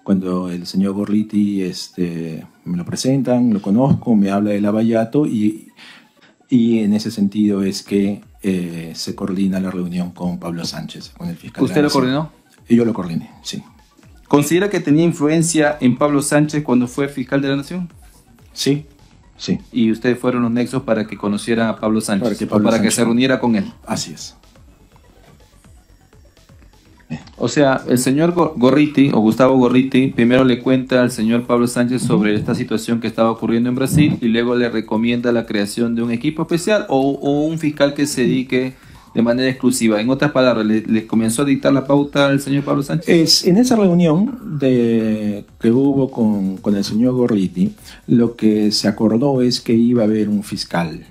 cuando el señor Gorriti me lo presentan, lo conozco, me habla de Lavallato y en ese sentido es que se coordina la reunión con Pablo Sánchez, con el fiscal. ¿Usted lo coordinó? Y yo lo coordiné, sí. ¿Considera que tenía influencia en Pablo Sánchez cuando fue fiscal de la Nación? Sí, sí. ¿Y ustedes fueron los nexos para que conociera a Pablo Sánchez? Para que se reuniera con él. Así es. O sea, el señor Gorriti, o Gustavo Gorriti, primero le cuenta al señor Pablo Sánchez sobre esta situación que estaba ocurriendo en Brasil y luego le recomienda la creación de un equipo especial o un fiscal que se dedique de manera exclusiva. En otras palabras, ¿le comenzó a dictar la pauta al señor Pablo Sánchez? En esa reunión que hubo con el señor Gorriti, lo que se acordó es que iba a haber un fiscal.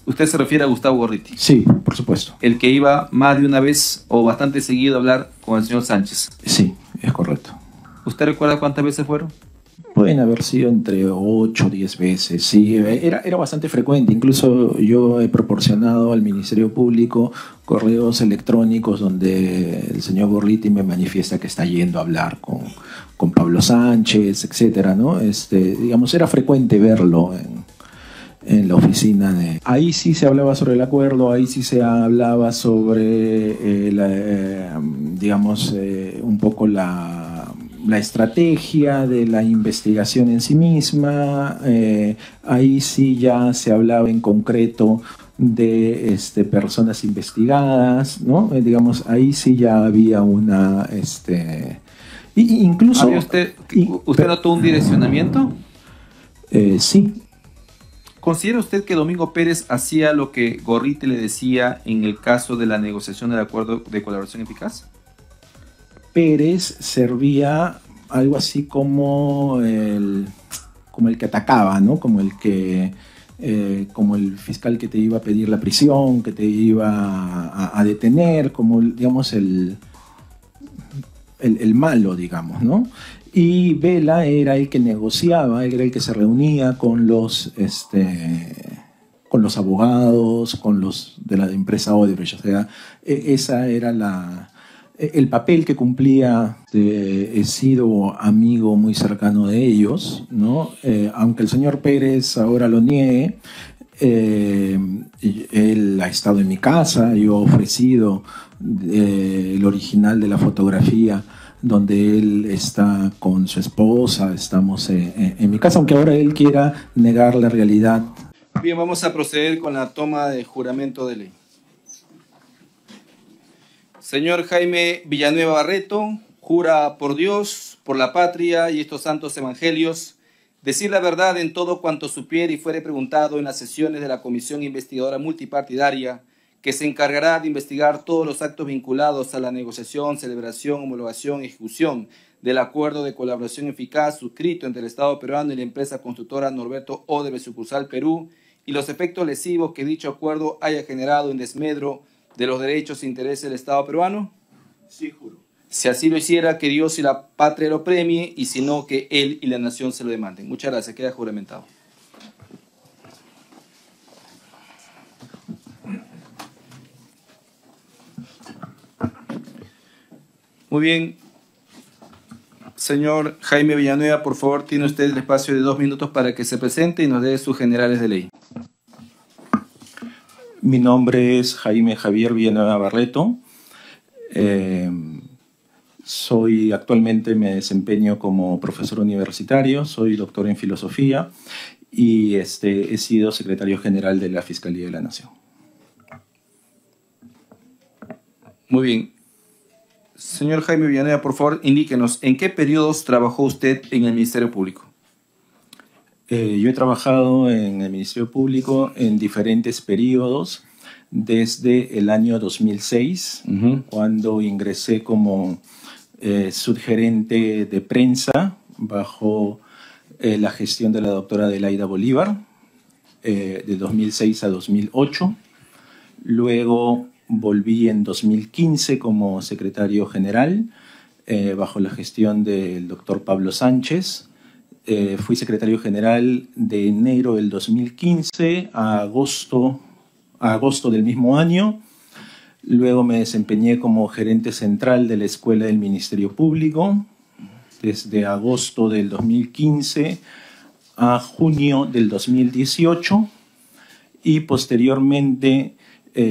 ¿Usted se refiere a Gustavo Gorriti? Sí, por supuesto. El que iba más de una vez o bastante seguido a hablar con el señor Sánchez. Sí, es correcto. ¿Usted recuerda cuántas veces fueron? Pueden haber sido entre 8 o 10 veces, sí, era bastante frecuente. Incluso yo he proporcionado al Ministerio Público correos electrónicos donde el señor Gorriti me manifiesta que está yendo a hablar con Pablo Sánchez, etcétera, ¿no? Digamos, era frecuente verlo en la oficina de... Ahí sí se hablaba sobre el acuerdo, ahí sí se hablaba sobre, digamos, un poco la estrategia de la investigación en sí misma. Ahí sí ya se hablaba en concreto de personas investigadas, ¿no? Digamos, ahí sí ya había una... incluso... ¿Usted notó un direccionamiento? Sí. ¿Considera usted que Domingo Pérez hacía lo que Gorriti le decía en el caso de la negociación del acuerdo de colaboración eficaz? Pérez servía algo así como el que atacaba, ¿no? Como el fiscal que te iba a pedir la prisión, que te iba a detener, como, digamos, el malo, digamos, ¿no? Y Vela era el que negociaba, era el que se reunía con los abogados, con los de la empresa Odebrecht. O sea, esa era el papel que cumplía. He sido amigo muy cercano de ellos, ¿no? Aunque el señor Pérez ahora lo niegue, él ha estado en mi casa, yo he ofrecido el original de la fotografía donde él está con su esposa, estamos en mi casa, aunque ahora él quiera negar la realidad. Bien, vamos a proceder con la toma de juramento de ley. Señor Jaime Villanueva Barreto, jura por Dios, por la patria y estos santos evangelios, decir la verdad en todo cuanto supiere y fuere preguntado en las sesiones de la Comisión Investigadora Multipartidaria, que se encargará de investigar todos los actos vinculados a la negociación, celebración, homologación y ejecución del acuerdo de colaboración eficaz suscrito entre el Estado peruano y la empresa constructora Norberto Odebrecht sucursal Perú y los efectos lesivos que dicho acuerdo haya generado en desmedro de los derechos e intereses del Estado peruano? Sí, juro. Si así lo hiciera, que Dios y la patria lo premie, y si no, que él y la nación se lo demanden. Muchas gracias. Queda juramentado. Muy bien. Señor Jaime Villanueva, por favor, tiene usted el espacio de 2 minutos para que se presente y nos dé sus generales de ley. Mi nombre es Jaime Javier Villanueva Barreto. Actualmente me desempeño como profesor universitario, soy doctor en filosofía y he sido secretario general de la Fiscalía de la Nación. Muy bien. Señor Jaime Villanueva, por favor, indíquenos, ¿en qué periodos trabajó usted en el Ministerio Público? Yo he trabajado en el Ministerio Público en diferentes periodos, desde el año 2006, cuando ingresé como subgerente de prensa bajo la gestión de la doctora Adelaida Bolívar, de 2006 a 2008. Luego volví en 2015 como secretario general bajo la gestión del doctor Pablo Sánchez. Fui secretario general de enero del 2015 a agosto del mismo año. Luego me desempeñé como gerente central de la Escuela del Ministerio Público desde agosto del 2015 a junio del 2018 y posteriormente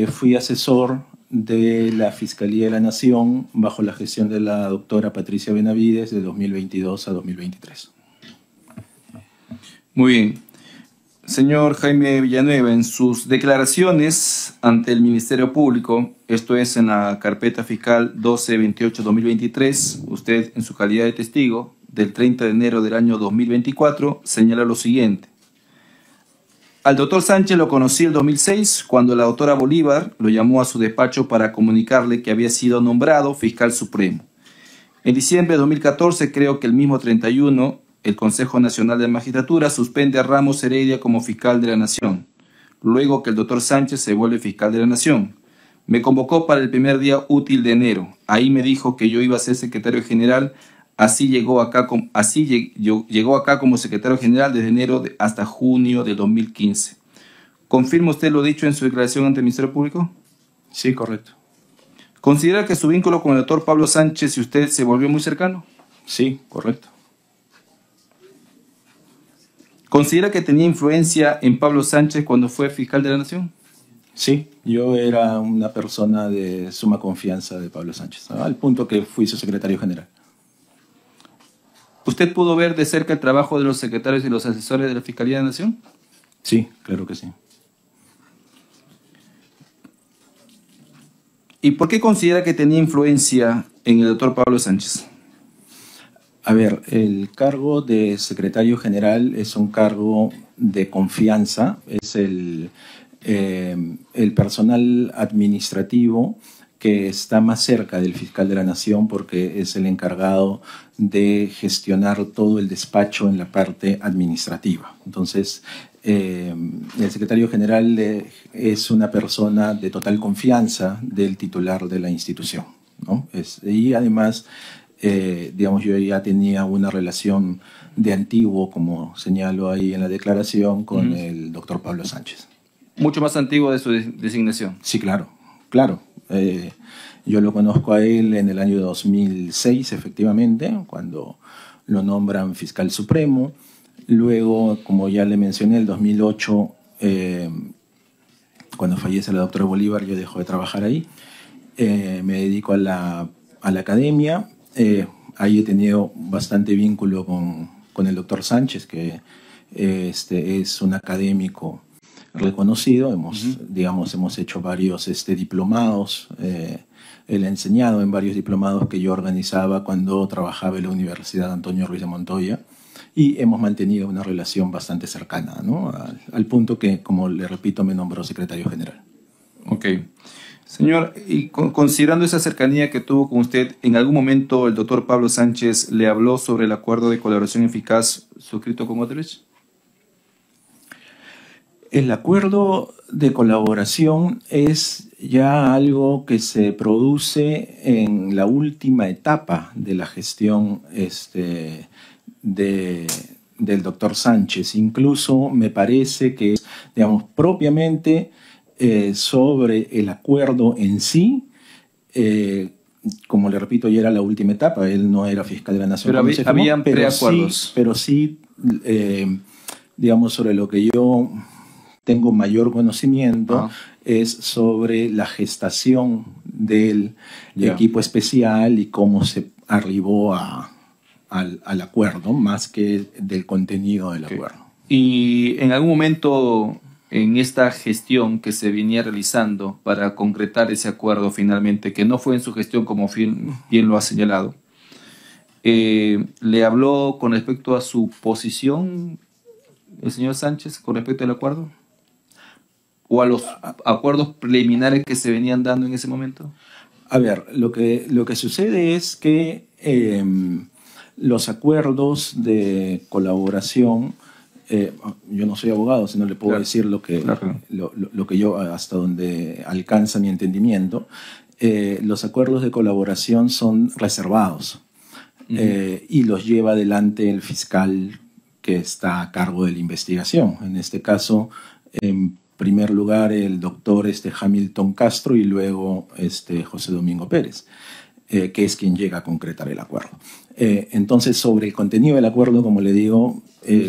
fui asesor de la Fiscalía de la Nación bajo la gestión de la doctora Patricia Benavides de 2022 a 2023. Muy bien. Señor Jaime Villanueva, en sus declaraciones ante el Ministerio Público, esto es en la carpeta fiscal 1228-2023, usted en su calidad de testigo del 30 de enero del año 2024 señala lo siguiente. Al doctor Sánchez lo conocí el 2006 cuando la doctora Bolívar lo llamó a su despacho para comunicarle que había sido nombrado fiscal supremo. En diciembre de 2014, creo que el mismo 31, el Consejo Nacional de Magistratura suspende a Ramos Heredia como fiscal de la Nación, luego que el doctor Sánchez se vuelve fiscal de la Nación. Me convocó para el primer día útil de enero. Ahí me dijo que yo iba a ser secretario general. Así llegó acá como secretario general desde enero hasta junio de 2015. ¿Confirma usted lo dicho en su declaración ante el Ministerio Público? Sí, correcto. ¿Considera que su vínculo con el doctor Pablo Sánchez y usted se volvió muy cercano? Sí, correcto. ¿Considera que tenía influencia en Pablo Sánchez cuando fue fiscal de la Nación? Sí, yo era una persona de suma confianza de Pablo Sánchez, al punto que fui su secretario general. ¿Usted pudo ver de cerca el trabajo de los secretarios y los asesores de la Fiscalía de la Nación? Sí, claro que sí. ¿Y por qué considera que tenía influencia en el doctor Pablo Sánchez? A ver, el cargo de secretario general es un cargo de confianza, es el personal administrativo que está más cerca del fiscal de la Nación porque es el encargado de gestionar todo el despacho en la parte administrativa. Entonces, el secretario general es una persona de total confianza del titular de la institución, ¿no? Y además, digamos, yo ya tenía una relación de antiguo, como señalo ahí en la declaración, con el doctor Pablo Sánchez. Mucho más antiguo de su designación. Sí, claro, claro. Yo lo conozco a él en el año 2006, efectivamente, cuando lo nombran fiscal supremo. Luego, como ya le mencioné, el 2008, cuando fallece la doctora Bolívar, yo dejo de trabajar ahí. Me dedico a la academia. Ahí he tenido bastante vínculo con el doctor Sánchez, que es un académico reconocido. Hemos hecho varios diplomados. Él ha enseñado en varios diplomados que yo organizaba cuando trabajaba en la Universidad Antonio Ruiz de Montoya y hemos mantenido una relación bastante cercana, ¿no? Al punto que, como le repito, me nombró secretario general. Ok. Señor, y considerando esa cercanía que tuvo con usted, ¿en algún momento el doctor Pablo Sánchez le habló sobre el acuerdo de colaboración eficaz suscrito con Odebrecht? El acuerdo de colaboración es ya algo que se produce en la última etapa de la gestión del doctor Sánchez. Incluso me parece que, digamos, propiamente sobre el acuerdo en sí, como le repito, ya era la última etapa, él no era fiscal de la Nación. Pero habían preacuerdos. Pero sí, digamos, sobre lo que yo tengo mayor conocimiento es sobre la gestación del equipo especial y cómo se arribó al acuerdo, más que del contenido del acuerdo. Y en algún momento en esta gestión que se venía realizando para concretar ese acuerdo finalmente, que no fue en su gestión como bien lo ha señalado, ¿le habló con respecto a su posición el señor Sánchez con respecto al acuerdo? ¿O a los acuerdos preliminares que se venían dando en ese momento? A ver, lo que sucede es que los acuerdos de colaboración, yo no soy abogado, sino le puedo decir lo que yo, hasta donde alcanza mi entendimiento, los acuerdos de colaboración son reservados y los lleva adelante el fiscal que está a cargo de la investigación. En este caso, en primer lugar, el doctor Hamilton Castro y luego José Domingo Pérez. que es quien llega a concretar el acuerdo. Entonces, sobre el contenido del acuerdo, como le digo,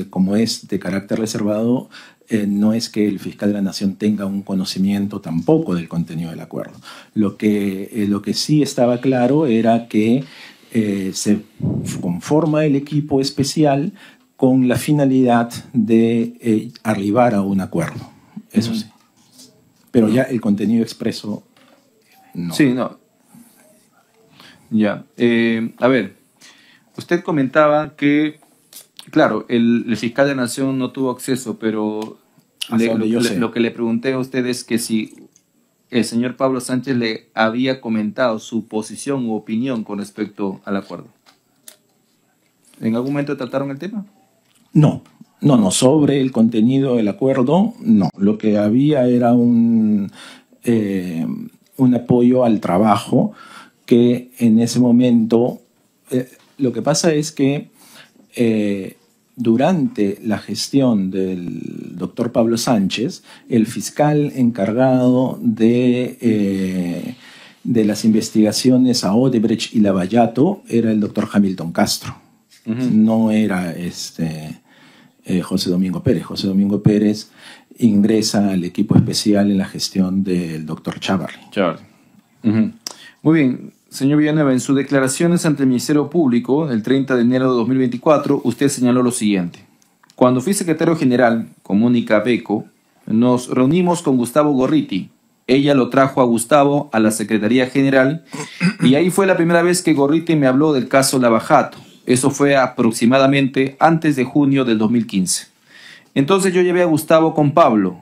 como es de carácter reservado, no es que el fiscal de la Nación tenga un conocimiento tampoco del contenido del acuerdo. Lo que sí estaba claro era que se conforma el equipo especial con la finalidad de arribar a un acuerdo. Eso sí. Pero ya el contenido expreso, no. Sí, no. Ya. A ver, usted comentaba que, claro, el fiscal de la Nación no tuvo acceso, pero lo que le pregunté a usted es que si el señor Pablo Sánchez le había comentado su posición u opinión con respecto al acuerdo. ¿En algún momento trataron el tema? No, sobre el contenido del acuerdo, no. Lo que había era un apoyo al trabajo que en ese momento, lo que pasa es que durante la gestión del doctor Pablo Sánchez, el fiscal encargado de las investigaciones a Odebrecht y Lavallato era el doctor Hamilton Castro. No era José Domingo Pérez. José Domingo Pérez ingresa al equipo especial en la gestión del doctor Chávarri. Muy bien, señor Villanueva, en sus declaraciones ante el Ministerio Público el 30 de enero de 2024, usted señaló lo siguiente. Cuando fui secretario general con Mónica Beco, nos reunimos con Gustavo Gorriti. Ella lo trajo a Gustavo a la Secretaría General y ahí fue la primera vez que Gorriti me habló del caso Lavajato. Eso fue aproximadamente antes de junio del 2015. Entonces yo llevé a Gustavo con Pablo.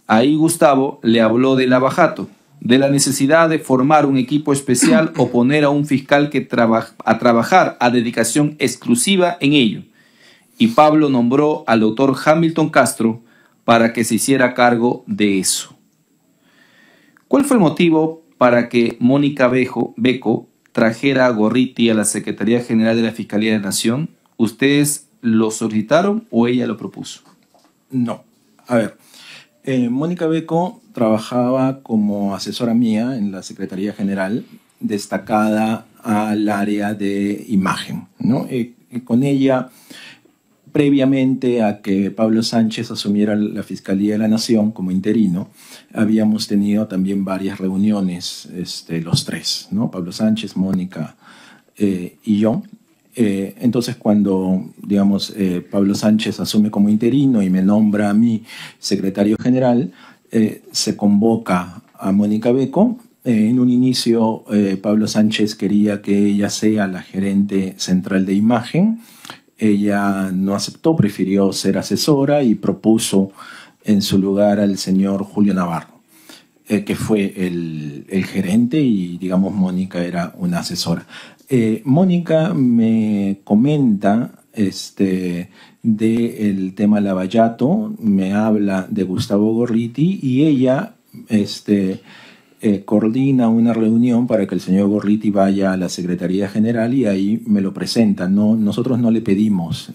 Ahí Gustavo le habló de Lavajato, de la necesidad de formar un equipo especial o poner a un fiscal que a trabajar a dedicación exclusiva en ello. Y Pablo nombró al doctor Hamilton Castro para que se hiciera cargo de eso. ¿Cuál fue el motivo para que Mónica Beco trajera a Gorriti a la Secretaría General de la Fiscalía de la Nación? ¿Ustedes lo solicitaron o ella lo propuso? No. A ver, Mónica Beco trabajaba como asesora mía en la Secretaría General, destacada al área de imagen, ¿no? Con ella, previamente a que Pablo Sánchez asumiera la Fiscalía de la Nación como interino, habíamos tenido también varias reuniones, los tres, ¿no? Pablo Sánchez, Mónica y yo. Entonces, cuando, digamos, Pablo Sánchez asume como interino y me nombra a mí secretario general, se convoca a Mónica Beco. En un inicio, Pablo Sánchez quería que ella sea la gerente central de imagen. Ella no aceptó, prefirió ser asesora y propuso en su lugar al señor Julio Navarro, que fue el gerente y, digamos, Mónica era una asesora. Mónica me comenta del tema Lavallato, me habla de Gustavo Gorriti y ella coordina una reunión para que el señor Gorriti vaya a la Secretaría General y ahí me lo presenta. No, nosotros no le pedimos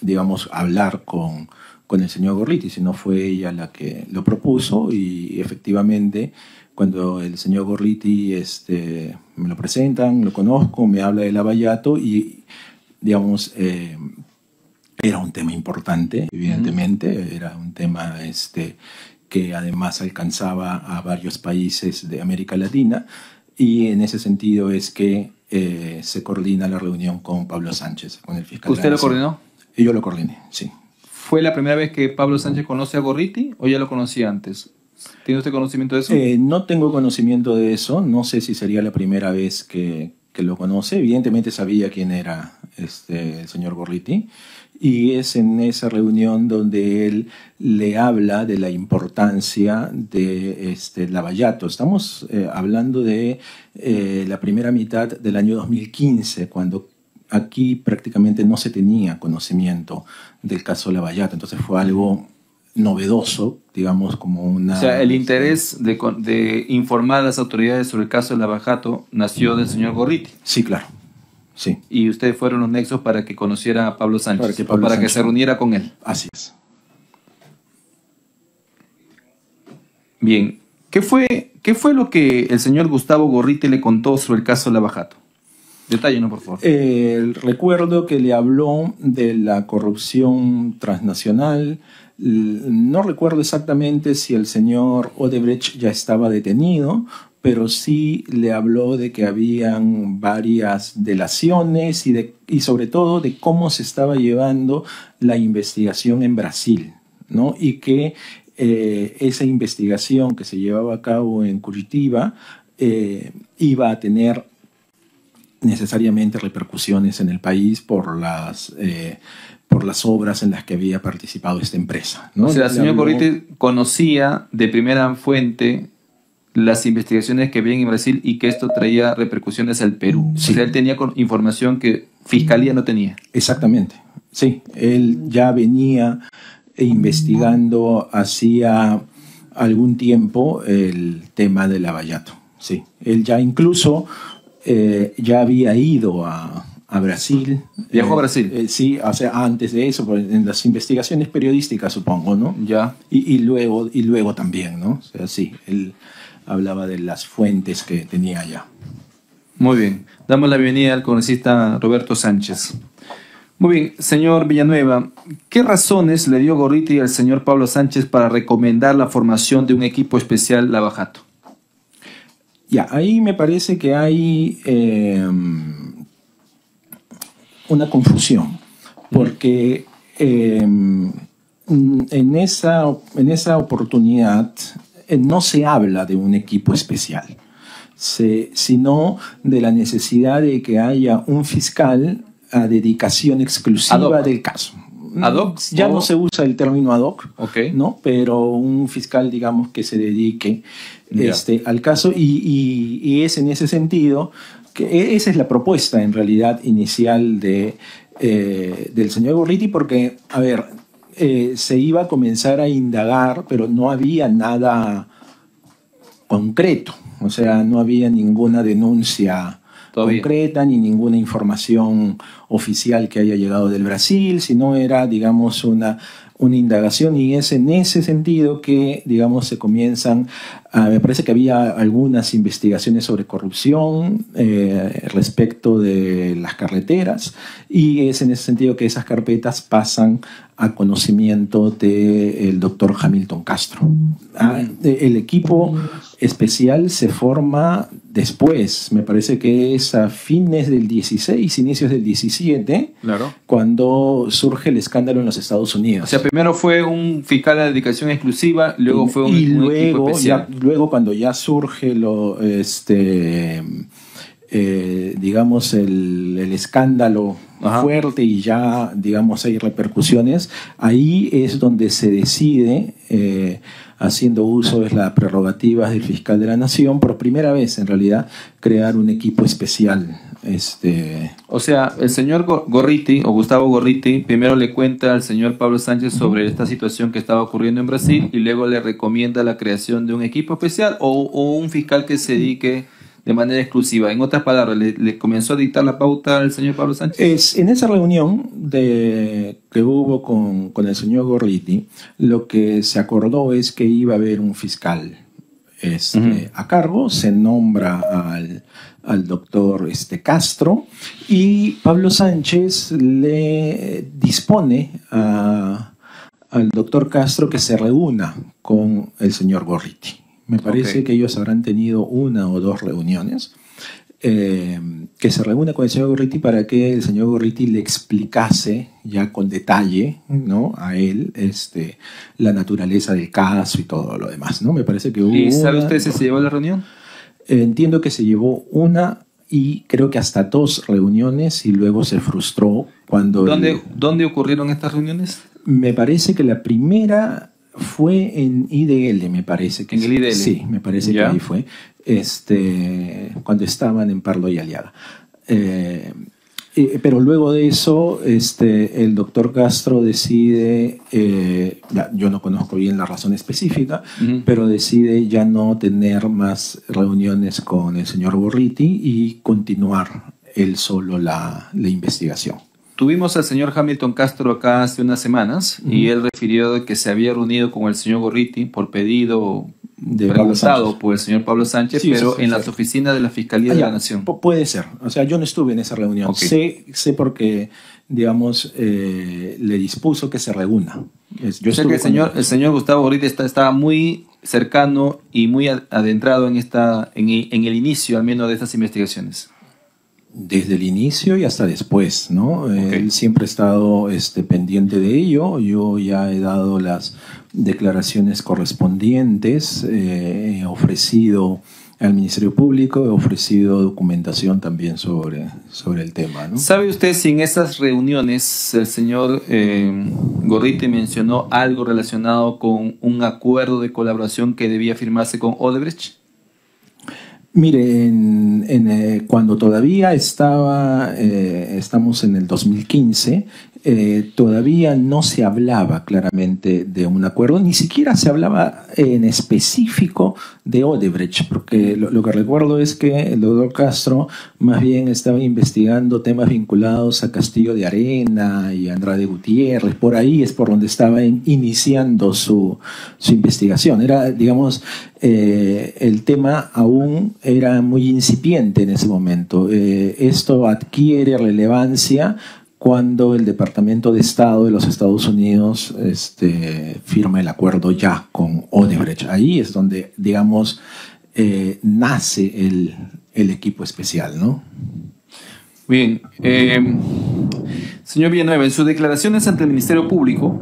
digamos, hablar con el señor Gorriti, sino fue ella la que lo propuso y efectivamente cuando el señor Gorriti me lo presentan, lo conozco, me habla de Lavallato y, digamos, era un tema importante, evidentemente, era un tema que además alcanzaba a varios países de América Latina y en ese sentido es que se coordina la reunión con Pablo Sánchez, con el fiscal. ¿Usted lo coordinó? Y yo lo coordiné, sí. ¿Fue la primera vez que Pablo Sánchez conoce a Gorriti o ya lo conocía antes? ¿Tiene usted conocimiento de eso? No tengo conocimiento de eso, no sé si sería la primera vez que lo conoce. Evidentemente sabía quién era el señor Gorriti y es en esa reunión donde él le habla de la importancia de Lavallato. Estamos hablando de la primera mitad del año 2015, cuando aquí prácticamente no se tenía conocimiento del caso Lavallato, entonces fue algo novedoso, digamos, como una... O sea, el interés de informar a las autoridades sobre el caso de Lavallato nació del señor Gorriti. Sí, claro. Sí. Y ustedes fueron los nexos para que conociera a Pablo Sánchez, para que se reuniera con él. Así es. Bien. ¿Qué ¿Qué fue lo que el señor Gustavo Gorriti le contó sobre el caso Lavajato? Detállenos, por favor. Recuerdo que le habló de la corrupción transnacional. No recuerdo exactamente si el señor Odebrecht ya estaba detenido, pero sí le habló de que habían varias delaciones y sobre todo de cómo se estaba llevando la investigación en Brasil, ¿no? Y que esa investigación que se llevaba a cabo en Curitiba iba a tener necesariamente repercusiones en el país por las obras en las que había participado esta empresa, ¿no? O sea, el señor Gorriti conocía de primera fuente las investigaciones que había en Brasil y que esto traía repercusiones al Perú. Sí. O sea, él tenía información que Fiscalía no tenía. Exactamente, sí. Él ya venía investigando hacía algún tiempo el tema del Lavallato, sí. Él ya incluso ya había ido a Brasil. ¿Viajó a Brasil? Sí, o sea, antes de eso, en las investigaciones periodísticas, supongo, ¿no? Ya. Y luego también, ¿no? O sea, sí, él hablaba de las fuentes que tenía allá. Muy bien. Damos la bienvenida al congresista Roberto Sánchez. Muy bien, señor Villanueva, ¿qué razones le dio Gorriti al señor Pablo Sánchez para recomendar la formación de un equipo especial Lavajato? Ya, ahí me parece que hay una confusión, porque en esa oportunidad no se habla de un equipo especial, sino de la necesidad de que haya un fiscal a dedicación exclusiva del caso. ¿Ad hoc? Ya no se usa el término ad hoc, Okay. ¿no? Pero un fiscal, digamos, que se dedique al caso y es en ese sentido que esa es la propuesta en realidad inicial del señor Gorriti, porque, a ver, se iba a comenzar a indagar, pero no había nada concreto, o sea, no había ninguna denuncia concreta ni ninguna información oficial que haya llegado del Brasil, sino era, digamos, una indagación, y es en ese sentido que, digamos, se comienzan, me parece que había algunas investigaciones sobre corrupción respecto de las carreteras, y es en ese sentido que esas carpetas pasan a conocimiento del doctor Hamilton Castro. El equipo especial se forma después, me parece que es a fines del 16, inicios del 17, claro, cuando surge el escándalo en los Estados Unidos. O sea, primero fue un fiscal de dedicación exclusiva, luego fue un equipo especial. Luego, cuando ya surge digamos, el escándalo fuerte y ya, digamos, hay repercusiones, ahí es donde se decide, haciendo uso de las prerrogativas del fiscal de la Nación, por primera vez, en realidad, crear un equipo especial. O sea, el señor Gorriti, o Gustavo Gorriti, primero le cuenta al señor Pablo Sánchez sobre esta situación que estaba ocurriendo en Brasil y luego le recomienda la creación de un equipo especial o un fiscal que se dedique de manera exclusiva. En otras palabras, ¿le comenzó a dictar la pauta al señor Pablo Sánchez? En esa reunión que hubo con el señor Gorriti, lo que se acordó es que iba a haber un fiscal a cargo, se nombra al doctor Castro, y Pablo Sánchez le dispone al doctor Castro que se reúna con el señor Gorriti. Me parece que ellos habrán tenido una o dos reuniones, que se reúna con el señor Gorriti para que el señor Gorriti le explicase ya con detalle, ¿no?, a él la naturaleza del caso y todo lo demás, ¿no? Me parece que hubo. ¿Y sabe usted si se llevó a la reunión? Entiendo que se llevó una y creo que hasta dos reuniones, y luego se frustró cuando... ¿Dónde ocurrieron estas reuniones? Me parece que la primera fue en IDL, me parece. ¿En el IDL? Sí, me parece que ahí fue, cuando estaban en Pardo y Aliaga. Pero luego de eso, el doctor Castro decide, yo no conozco bien la razón específica, pero decide ya no tener más reuniones con el señor Gorriti y continuar él solo la investigación. Tuvimos al señor Hamilton Castro acá hace unas semanas y él refirió que se había reunido con el señor Gorriti por pedido preguntado por el señor Pablo Sánchez, Sí, pero sí, en sí. las oficinas de la Fiscalía de la Nación. Puede ser. O sea, yo no estuve en esa reunión. Ok. Sé porque, digamos, le dispuso que se reúna. Yo O sea que el señor Gustavo Gorriti estaba muy cercano y muy adentrado en el inicio, al menos, de estas investigaciones. Desde el inicio y hasta después, ¿no? Ok. Él siempre ha estado pendiente de ello. Yo ya he dado las declaraciones correspondientes, he ofrecido al Ministerio Público, he ofrecido documentación también sobre el tema, ¿no? ¿Sabe usted si en esas reuniones el señor Gorriti mencionó algo relacionado con un acuerdo de colaboración que debía firmarse con Odebrecht? Mire, cuando todavía estamos en el 2015, todavía no se hablaba claramente de un acuerdo, ni siquiera se hablaba en específico de Odebrecht, porque lo que recuerdo es que el doctor Castro más bien estaba investigando temas vinculados a Castillo de Arena y Andrade Gutiérrez. Por ahí es por donde estaba iniciando su investigación. Era, digamos, el tema aún era muy incipiente en ese momento. Esto adquiere relevancia cuando el Departamento de Estado de los Estados Unidos firma el acuerdo ya con Odebrecht. Ahí es donde, digamos, nace el equipo especial, ¿no? Bien. Señor Villanueva, en sus declaraciones ante el Ministerio Público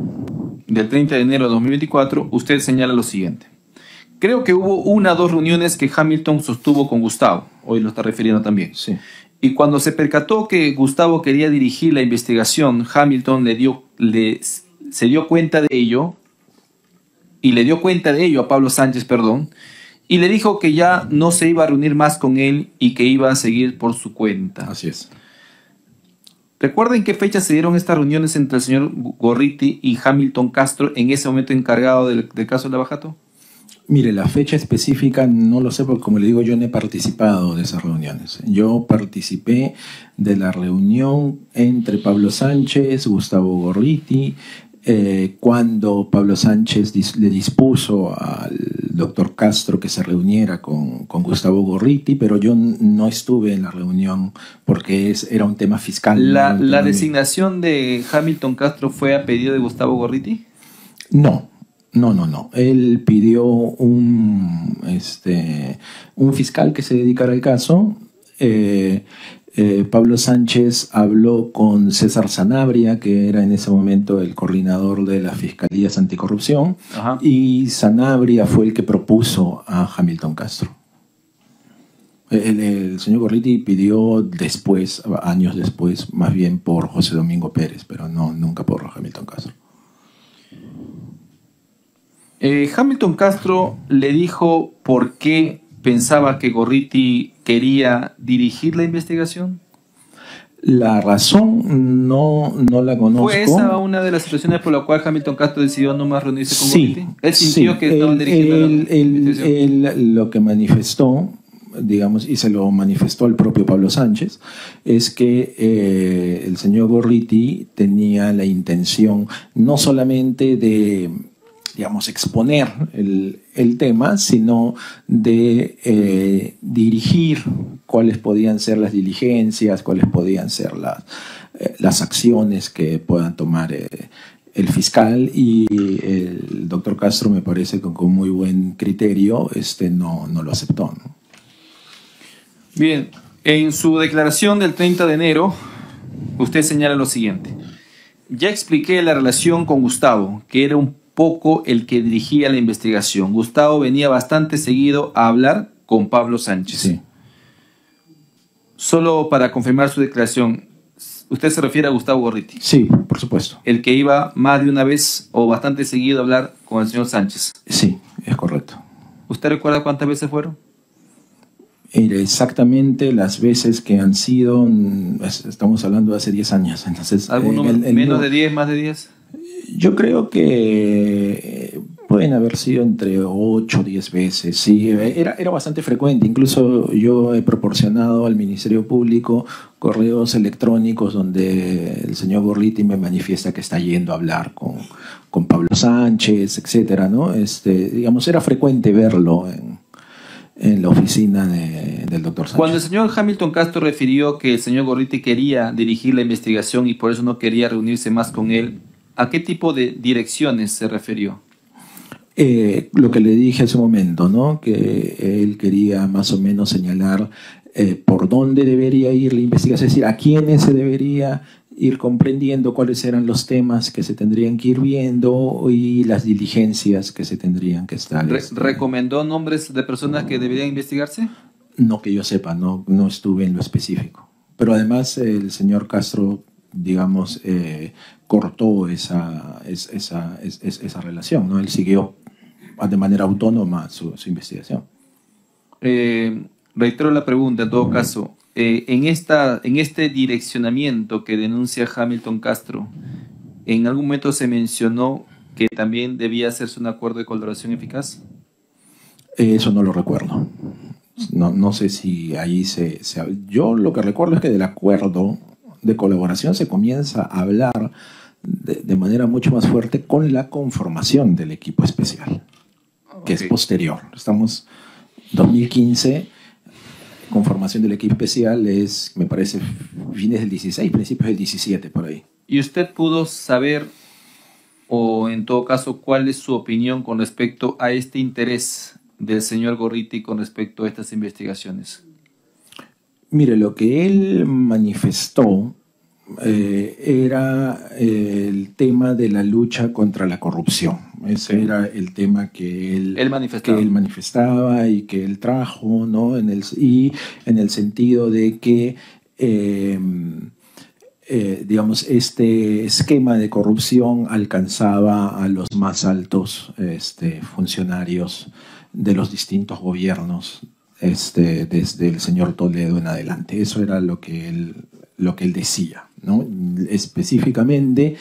del 30 de enero de 2024, usted señala lo siguiente. Creo que hubo 1 o 2 reuniones que Hamilton sostuvo con Gustavo. Hoy lo está refiriendo también. Sí. Y cuando se percató que Gustavo quería dirigir la investigación, Hamilton se dio cuenta de ello, y le dio cuenta de ello a Pablo Sánchez, y le dijo que ya no se iba a reunir más con él y que iba a seguir por su cuenta. Así es. ¿Recuerda en qué fecha se dieron estas reuniones entre el señor Gorriti y Hamilton Castro, en ese momento encargado del caso de Lavajato? Mire, la fecha específica no lo sé porque, como le digo, yo no he participado de esas reuniones. Yo participé de la reunión entre Pablo Sánchez, Gustavo Gorriti, cuando Pablo Sánchez le dispuso al doctor Castro que se reuniera con Gustavo Gorriti, pero yo no estuve en la reunión porque era un tema fiscal. ¿La designación de Hamilton Castro fue a pedido de Gustavo Gorriti? No. Él pidió un fiscal que se dedicara al caso. Pablo Sánchez habló con César Sanabria, que era en ese momento el coordinador de las Fiscalías Anticorrupción. Ajá. Y Sanabria fue el que propuso a Hamilton Castro. El señor Gorriti pidió después, años después, más bien por José Domingo Pérez, pero nunca por Hamilton Castro. Hamilton Castro le dijo por qué pensaba que Gorriti quería dirigir la investigación. La razón no la conozco. ¿Fue esa una de las situaciones por la cual Hamilton Castro decidió no más reunirse con Gorriti? Él sintió que estaban dirigiendo la investigación. Él lo que manifestó, digamos, y se lo manifestó el propio Pablo Sánchez, es que el señor Gorriti tenía la intención no solamente de, digamos, exponer el tema, sino de dirigir cuáles podían ser las diligencias, cuáles podían ser las acciones que puedan tomar el fiscal, y el doctor Castro, me parece que con muy buen criterio no lo aceptó, ¿no? Bien, en su declaración del 30 de enero, usted señala lo siguiente. Ya expliqué la relación con Gustavo, que era un poco el que dirigía la investigación. Gustavo venía bastante seguido a hablar con Pablo Sánchez. Sí. Solo para confirmar su declaración, ¿usted se refiere a Gustavo Gorriti? Sí, por supuesto. El que iba más de una vez o bastante seguido a hablar con el señor Sánchez. Sí, es correcto. ¿Usted recuerda cuántas veces fueron? Exactamente las veces que han sido, estamos hablando de hace 10 años. Entonces, ¿Algún número? ¿Menos de 10, más de 10? Yo creo que Pueden haber sido entre 8 o 10 veces, sí, era bastante frecuente. Incluso yo he proporcionado al Ministerio Público correos electrónicos donde el señor Gorriti me manifiesta que está yendo a hablar con Pablo Sánchez, etcétera, ¿no? Digamos, era frecuente verlo en la oficina del doctor Sánchez. Cuando el señor Hamilton Castro refirió que el señor Gorriti quería dirigir la investigación y por eso no quería reunirse más con él, ¿a qué tipo de direcciones se refirió? Lo que le dije hace un momento, ¿no? Que él quería más o menos señalar por dónde debería ir la investigación, es decir, a quiénes se debería ir comprendiendo, cuáles eran los temas que se tendrían que ir viendo y las diligencias que se tendrían que estar. ¿Recomendó nombres de personas que deberían investigarse? No que yo sepa, no estuve en lo específico. Pero además el señor Castro, digamos, cortó esa relación, ¿no? Él siguió de manera autónoma su investigación. Reitero la pregunta, en todo caso, en este direccionamiento que denuncia Hamilton Castro, ¿en algún momento se mencionó que también debía hacerse un acuerdo de colaboración eficaz? Eso no lo recuerdo. No sé si ahí yo lo que recuerdo es que del acuerdo de colaboración se comienza a hablar de manera mucho más fuerte con la conformación del equipo especial, que es posterior. Estamos 2015, conformación del equipo especial es, me parece, fines del 16, principios del 17, por ahí. ¿Y usted pudo saber, o en todo caso, cuál es su opinión con respecto a este interés del señor Gorriti con respecto a estas investigaciones? Mire, lo que él manifestó era el tema de la lucha contra la corrupción. Ese era el tema que él manifestaba y que él trajo, ¿no? En el sentido de que, digamos, este esquema de corrupción alcanzaba a los más altos funcionarios de los distintos gobiernos, desde el señor Toledo en adelante. Eso era lo que él decía, ¿no? Específicamente,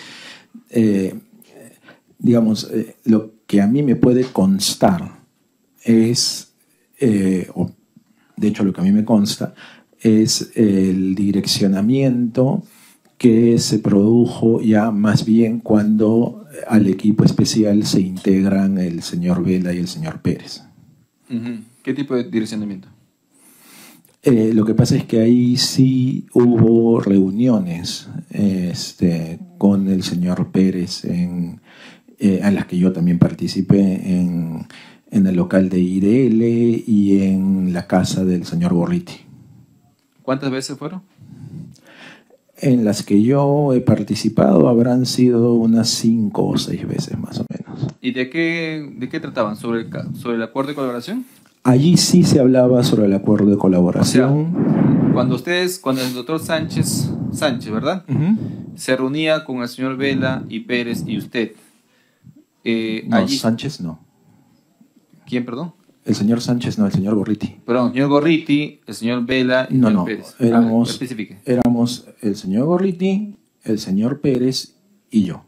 digamos, lo que a mí me puede constar es, o de hecho lo que a mí me consta, es el direccionamiento que se produjo ya más bien cuando al equipo especial se integran el señor Vela y el señor Pérez. ¿Qué tipo de direccionamiento? Lo que pasa es que ahí sí hubo reuniones con el señor Pérez a las que yo también participé en el local de IDL y en la casa del señor Gorriti. ¿Cuántas veces fueron? En las que yo he participado habrán sido unas 5 o 6 veces más o menos. ¿Y de qué trataban? ¿Sobre el acuerdo de colaboración? Allí sí se hablaba sobre el acuerdo de colaboración. O sea, cuando el doctor Sánchez, ¿verdad? Se reunía con el señor Vela y Pérez y usted. No, allí... Sánchez no. ¿Quién, perdón? El señor Sánchez no, el señor Gorriti. Perdón, el señor Gorriti, el señor Vela y el señor Pérez. Éramos el señor Gorriti, el señor Pérez y yo.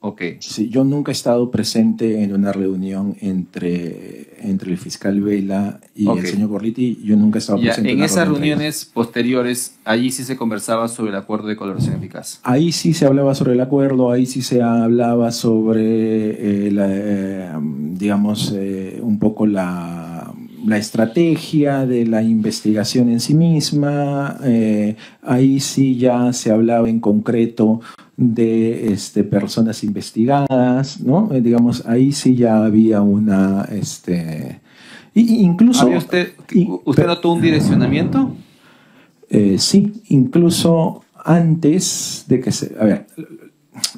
Ok. Sí, yo nunca he estado presente en una reunión entre el fiscal Vela y el señor Gorriti. Yo nunca he estado presente en esas reuniones posteriores, allí sí se conversaba sobre el acuerdo de colaboración eficaz. Ahí sí se hablaba sobre el acuerdo, ahí sí se hablaba sobre, digamos, un poco la estrategia de la investigación en sí misma. Ahí sí ya se hablaba en concreto de personas investigadas, ¿no? Digamos, ahí sí ya había una... incluso... ¿Usted notó un direccionamiento? Sí, incluso antes de que se... A ver,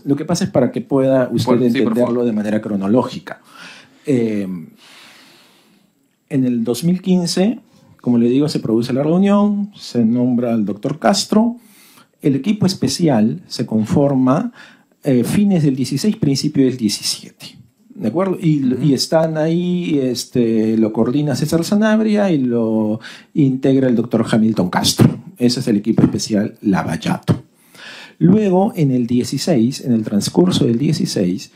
lo que pasa es para que pueda usted entenderlo de manera cronológica. En el 2015, como le digo, se produce la reunión, se nombra al doctor Castro. El equipo especial se conforma fines del 16, principio del 17. ¿De acuerdo? Y están ahí, lo coordina César Sanabria y lo integra el doctor Hamilton Castro. Ese es el equipo especial Lavallato. Luego, en el 16, en el transcurso del 16,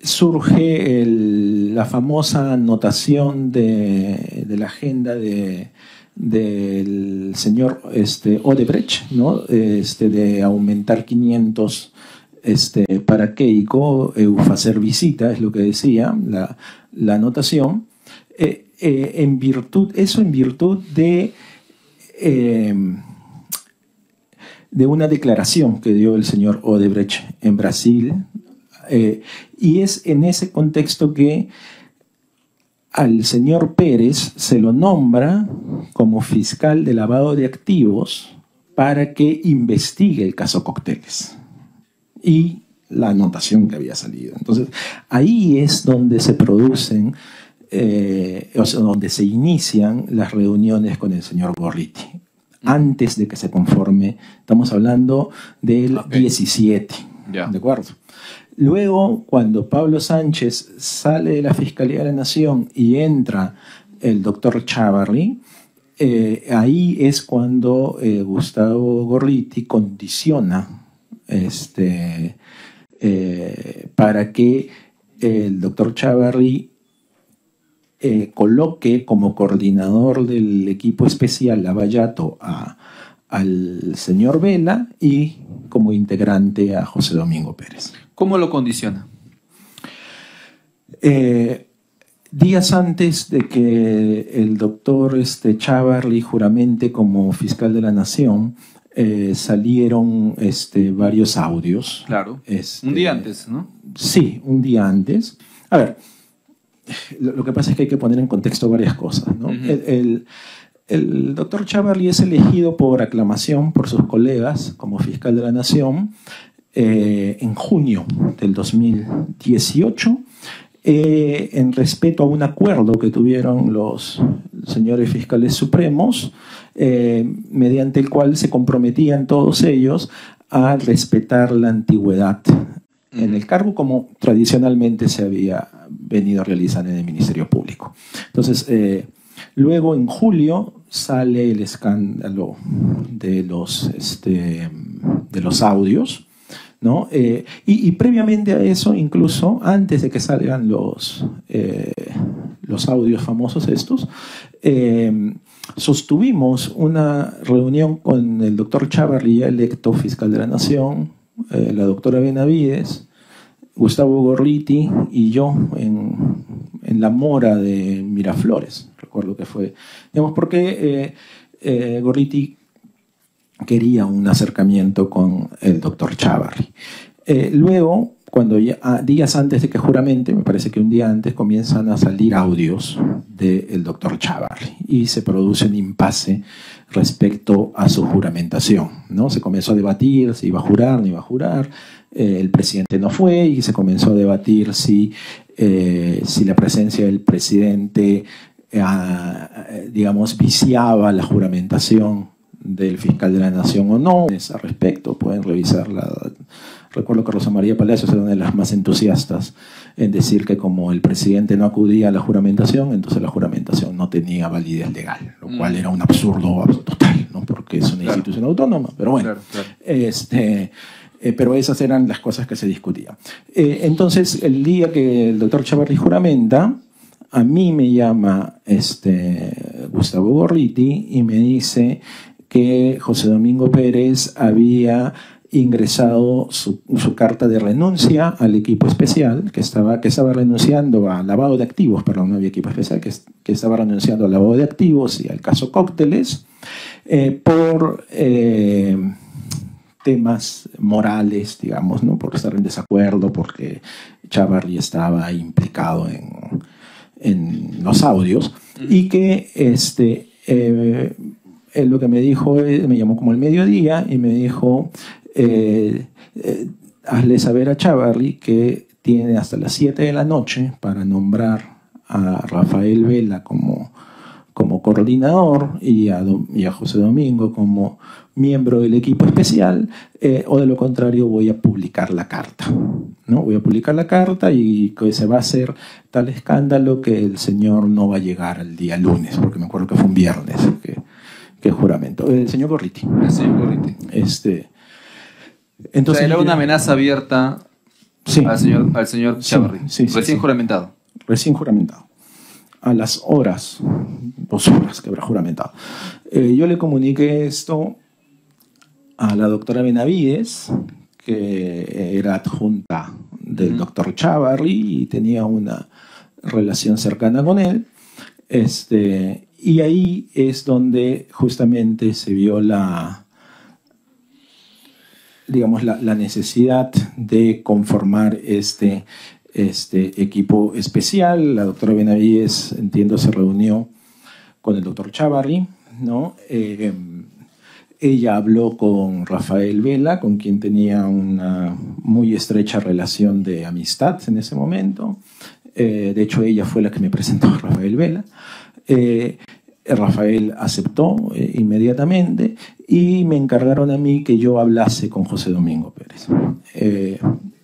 surge la famosa anotación de la agenda del señor Odebrecht, ¿no? De aumentar 500 para Keiko, hacer visita, es lo que decía la anotación, en virtud de una declaración que dio el señor Odebrecht en Brasil, y es en ese contexto que al señor Pérez se lo nombra como fiscal de lavado de activos para que investigue el caso Cócteles y la anotación que había salido. Entonces, ahí es donde se producen, o sea, donde se inician las reuniones con el señor Gorriti, antes de que se conforme. Estamos hablando del 17, ¿de acuerdo? Luego, cuando Pablo Sánchez sale de la Fiscalía de la Nación y entra el doctor Chávarri, ahí es cuando Gustavo Gorriti condiciona para que el doctor Chávarri coloque como coordinador del equipo especial Lavallato al señor Vela y como integrante a José Domingo Pérez. ¿Cómo lo condiciona? Días antes de que el doctor Chávarri juramente como fiscal de la Nación, salieron varios audios. Claro, un día antes, ¿no? Sí, un día antes. A ver, lo que pasa es que hay que poner en contexto varias cosas, ¿no? El doctor Chávarri es elegido por aclamación por sus colegas como fiscal de la Nación en junio del 2018, en respeto a un acuerdo que tuvieron los señores fiscales supremos, mediante el cual se comprometían todos ellos a respetar la antigüedad en el cargo, como tradicionalmente se había venido realizando en el Ministerio Público. Entonces, luego en julio sale el escándalo de los audios, ¿no? Y previamente a eso, incluso antes de que salgan los audios famosos estos, sostuvimos una reunión con el doctor Chávarri, ya electo fiscal de la Nación, la doctora Benavides, Gustavo Gorriti y yo en la mora de Miraflores. Recuerdo que fue, digamos, porque Gorriti quería un acercamiento con el doctor Chávarri. Luego, cuando días antes de que juramente, me parece que un día antes, comienzan a salir audios del doctor Chávarri y se produce un impasse respecto a su juramentación, ¿no? Se comenzó a debatir si iba a jurar, no iba a jurar, el presidente no fue y se comenzó a debatir si la presencia del presidente, digamos, viciaba la juramentación del fiscal de la Nación o no. Al respecto, pueden revisarla. Recuerdo que Rosa María Palacios era una de las más entusiastas en decir que como el presidente no acudía a la juramentación, entonces la juramentación no tenía validez legal, lo cual era un absurdo total, ¿no? Porque es una institución autónoma, pero bueno. Pero esas eran las cosas que se discutían. Entonces, el día que el doctor Chávarri juramenta, a mí me llama Gustavo Gorriti y me dice que José Domingo Pérez había ingresado su carta de renuncia al equipo especial, que estaba renunciando a lavado de activos, perdón, no había equipo especial, que estaba renunciando al lavado de activos y al caso Cócteles, por temas morales, digamos, ¿no? Por estar en desacuerdo, porque Chávarri estaba implicado en los audios, y que él lo que me dijo, me llamó como el mediodía y me dijo, hazle saber a Chávarri que tiene hasta las 7 de la noche para nombrar a Rafael Vela como coordinador y a José Domingo como miembro del equipo especial, o de lo contrario voy a publicar la carta, ¿no? Voy a publicar la carta y que se va a hacer tal escándalo que el señor no va a llegar el día lunes, porque me acuerdo que fue un viernes que juramento. El señor Gorriti. El señor Gorriti. Entonces, era una amenaza abierta Sí. Al señor Chávarri, sí, recién juramentado. Recién juramentado. A las horas, 2 horas que habrá juramentado. Yo le comuniqué esto a la doctora Benavides, que era adjunta del doctor Chávarri y tenía una relación cercana con él. Y ahí es donde justamente se vio digamos, la necesidad de conformar este equipo especial. La doctora Benavides, entiendo, se reunió con el doctor Chávarri, ¿no? Ella habló con Rafael Vela, con quien tenía una muy estrecha relación de amistad en ese momento. De hecho, ella fue la que me presentó a Rafael Vela. Rafael aceptó inmediatamente y me encargaron a mí que yo hablase con José Domingo Pérez.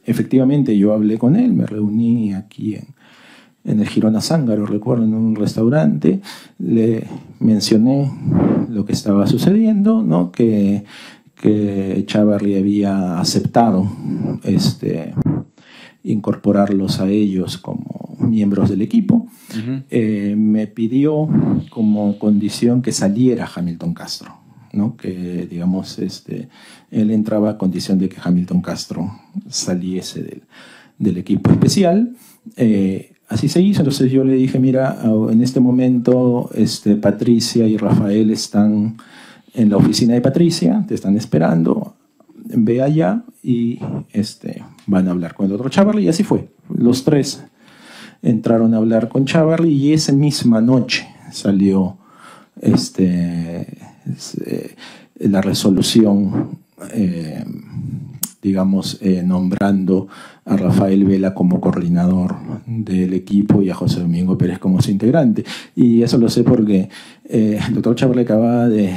Efectivamente, yo hablé con él, me reuní aquí en el Girona Zángaro, recuerdo, en un restaurante. Le mencioné lo que estaba sucediendo, ¿no? Que Chávarri había aceptado incorporarlos a ellos como miembros del equipo. Me pidió como condición que saliera Hamilton Castro, ¿no? Que, digamos, él entraba a condición de que Hamilton Castro saliese del equipo especial. Así se hizo. Entonces yo le dije, mira, en este momento Patricia y Rafael están en la oficina de Patricia, te están esperando, ve allá y van a hablar con el otro Chávarri. Y así fue. Los tres entraron a hablar con Chávarri y esa misma noche salió la resolución, digamos, nombrando a Rafael Vela como coordinador del equipo y a José Domingo Pérez como su integrante. Y eso lo sé porque el doctor Chávarri acababa de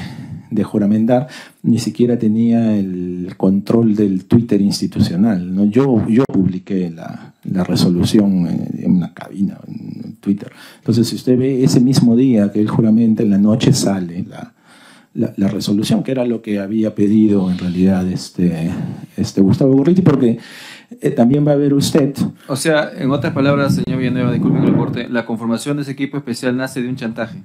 juramentar, ni siquiera tenía el control del Twitter institucional, ¿no? Yo publiqué la resolución en una cabina, en Twitter. Entonces, si usted ve, ese mismo día que él juramenta, en la noche sale la resolución, que era lo que había pedido en realidad Gustavo Gorriti, porque también va a ver usted... O sea, en otras palabras, señor Villanueva, disculpen el corte, la conformación de ese equipo especial nace de un chantaje.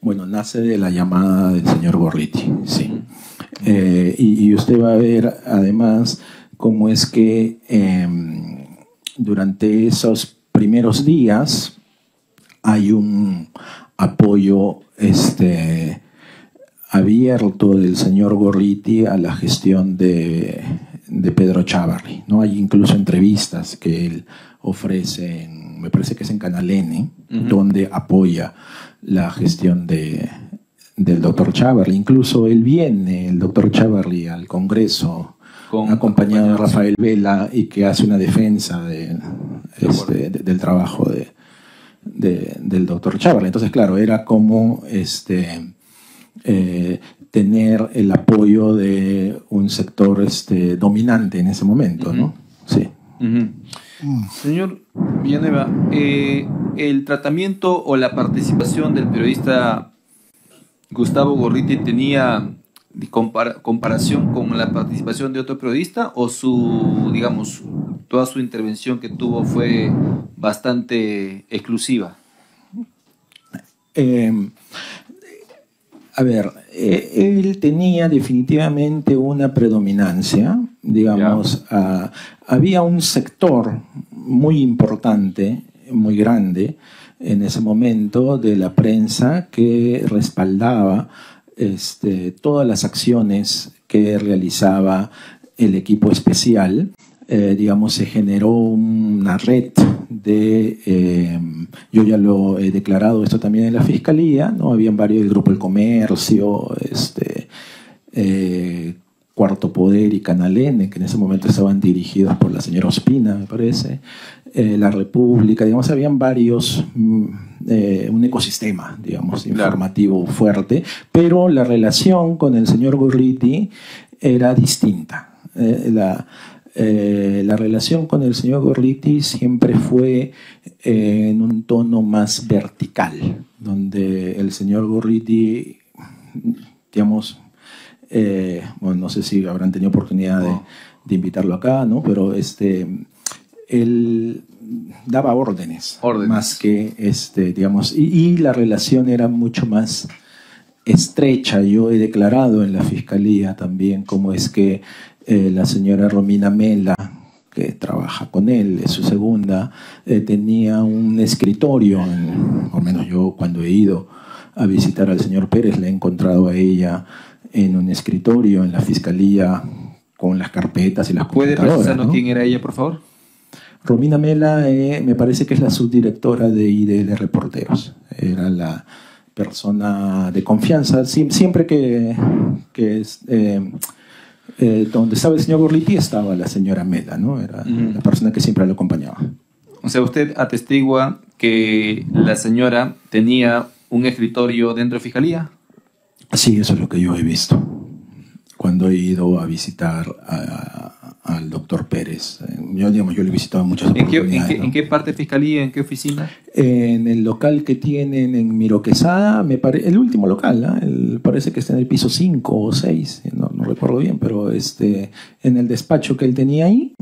Bueno, nace de la llamada del señor Gorriti, sí. Y usted va a ver además cómo es que durante esos primeros días hay un apoyo abierto del señor Gorriti a la gestión de Pedro Chávarri, ¿no? Hay incluso entrevistas que él ofrece, me parece que es en Canal N, donde apoya la gestión del doctor Chávarri. Incluso él viene, el doctor Chávarri, al Congreso acompañado de Rafael Vela, y que hace una defensa del trabajo del doctor Chávarri. Entonces, claro, era como tener el apoyo de un sector dominante en ese momento, ¿no? Sí. Señor Villanueva, ¿el tratamiento o la participación del periodista Gustavo Gorriti tenía comparación con la participación de otro periodista, o digamos, toda su intervención que tuvo fue bastante exclusiva? A ver, él tenía definitivamente una predominancia, digamos. Había un sector muy importante, muy grande en ese momento de la prensa que respaldaba todas las acciones que realizaba el equipo especial. Digamos, se generó una red yo ya lo he declarado esto también en la Fiscalía, ¿no? Habían varios, el Grupo El Comercio, Cuarto Poder y Canal N, que en ese momento estaban dirigidos por la señora Ospina, me parece, La República, digamos, habían varios, un ecosistema, digamos, informativo fuerte, pero la relación con el señor Gorriti era distinta. La relación con el señor Gorriti siempre fue en un tono más vertical, donde el señor Gorriti, digamos, Bueno, no sé si habrán tenido oportunidad de invitarlo acá, ¿no? Pero él daba órdenes. Más que, digamos, y la relación era mucho más estrecha. Yo he declarado en la fiscalía también cómo es que la señora Romina Mela, que trabaja con él, es su segunda, tenía un escritorio, o menos yo cuando he ido a visitar al señor Pérez, le he encontrado a ella en un escritorio en la fiscalía con las carpetas y las computadoras. ¿Puede precisarnos, ¿no?, quién era ella, por favor? Romina Mela, me parece que es la subdirectora de IDL Reporteros. Era la persona de confianza. Siempre que donde estaba el señor Gorriti estaba la señora Mela, ¿no? Era la persona que siempre lo acompañaba. O sea, usted atestigua que la señora tenía un escritorio dentro de Fiscalía. Sí, eso es lo que yo he visto cuando he ido a visitar al doctor Pérez. Yo lo he visitado en muchas oportunidades. ¿En qué parte de Fiscalía? ¿En qué oficina? En el local que tienen en Miro Quesada, el último local, ¿eh? Parece que está en el piso 5 o 6, no recuerdo bien, pero en el despacho que él tenía ahí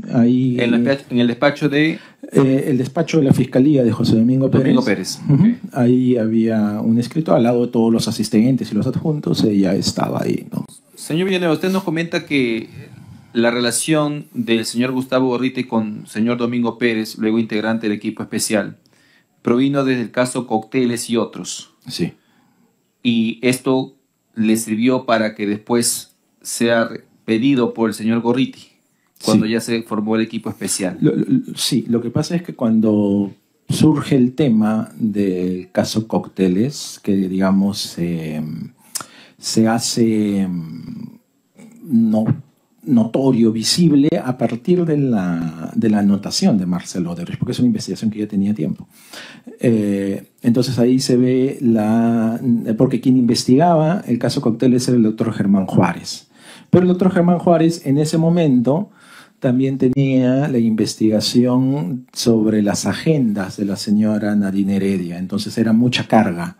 en el despacho de... el despacho de la Fiscalía de José Domingo Pérez. Okay. Ahí había un escritor al lado de todos los asistentes y los adjuntos, ella estaba ahí, ¿no? Señor Villanueva, usted nos comenta que la relación del señor Gustavo Gorriti con señor Domingo Pérez, luego integrante del equipo especial, provino desde el caso Cócteles y otros. Sí. Y esto le sirvió para que después sea pedido por el señor Gorriti, cuando ya se formó el equipo especial. Sí, lo que pasa es que cuando surge el tema del caso Cócteles, que digamos se hace notorio, visible a partir de la anotación de Marcelo Odebrecht, porque es una investigación que ya tenía tiempo. Entonces ahí se ve porque quien investigaba el caso Cócteles era el doctor Germán Juárez. Pero el doctor Germán Juárez en ese momento también tenía la investigación sobre las agendas de la señora Nadine Heredia. Entonces era mucha carga,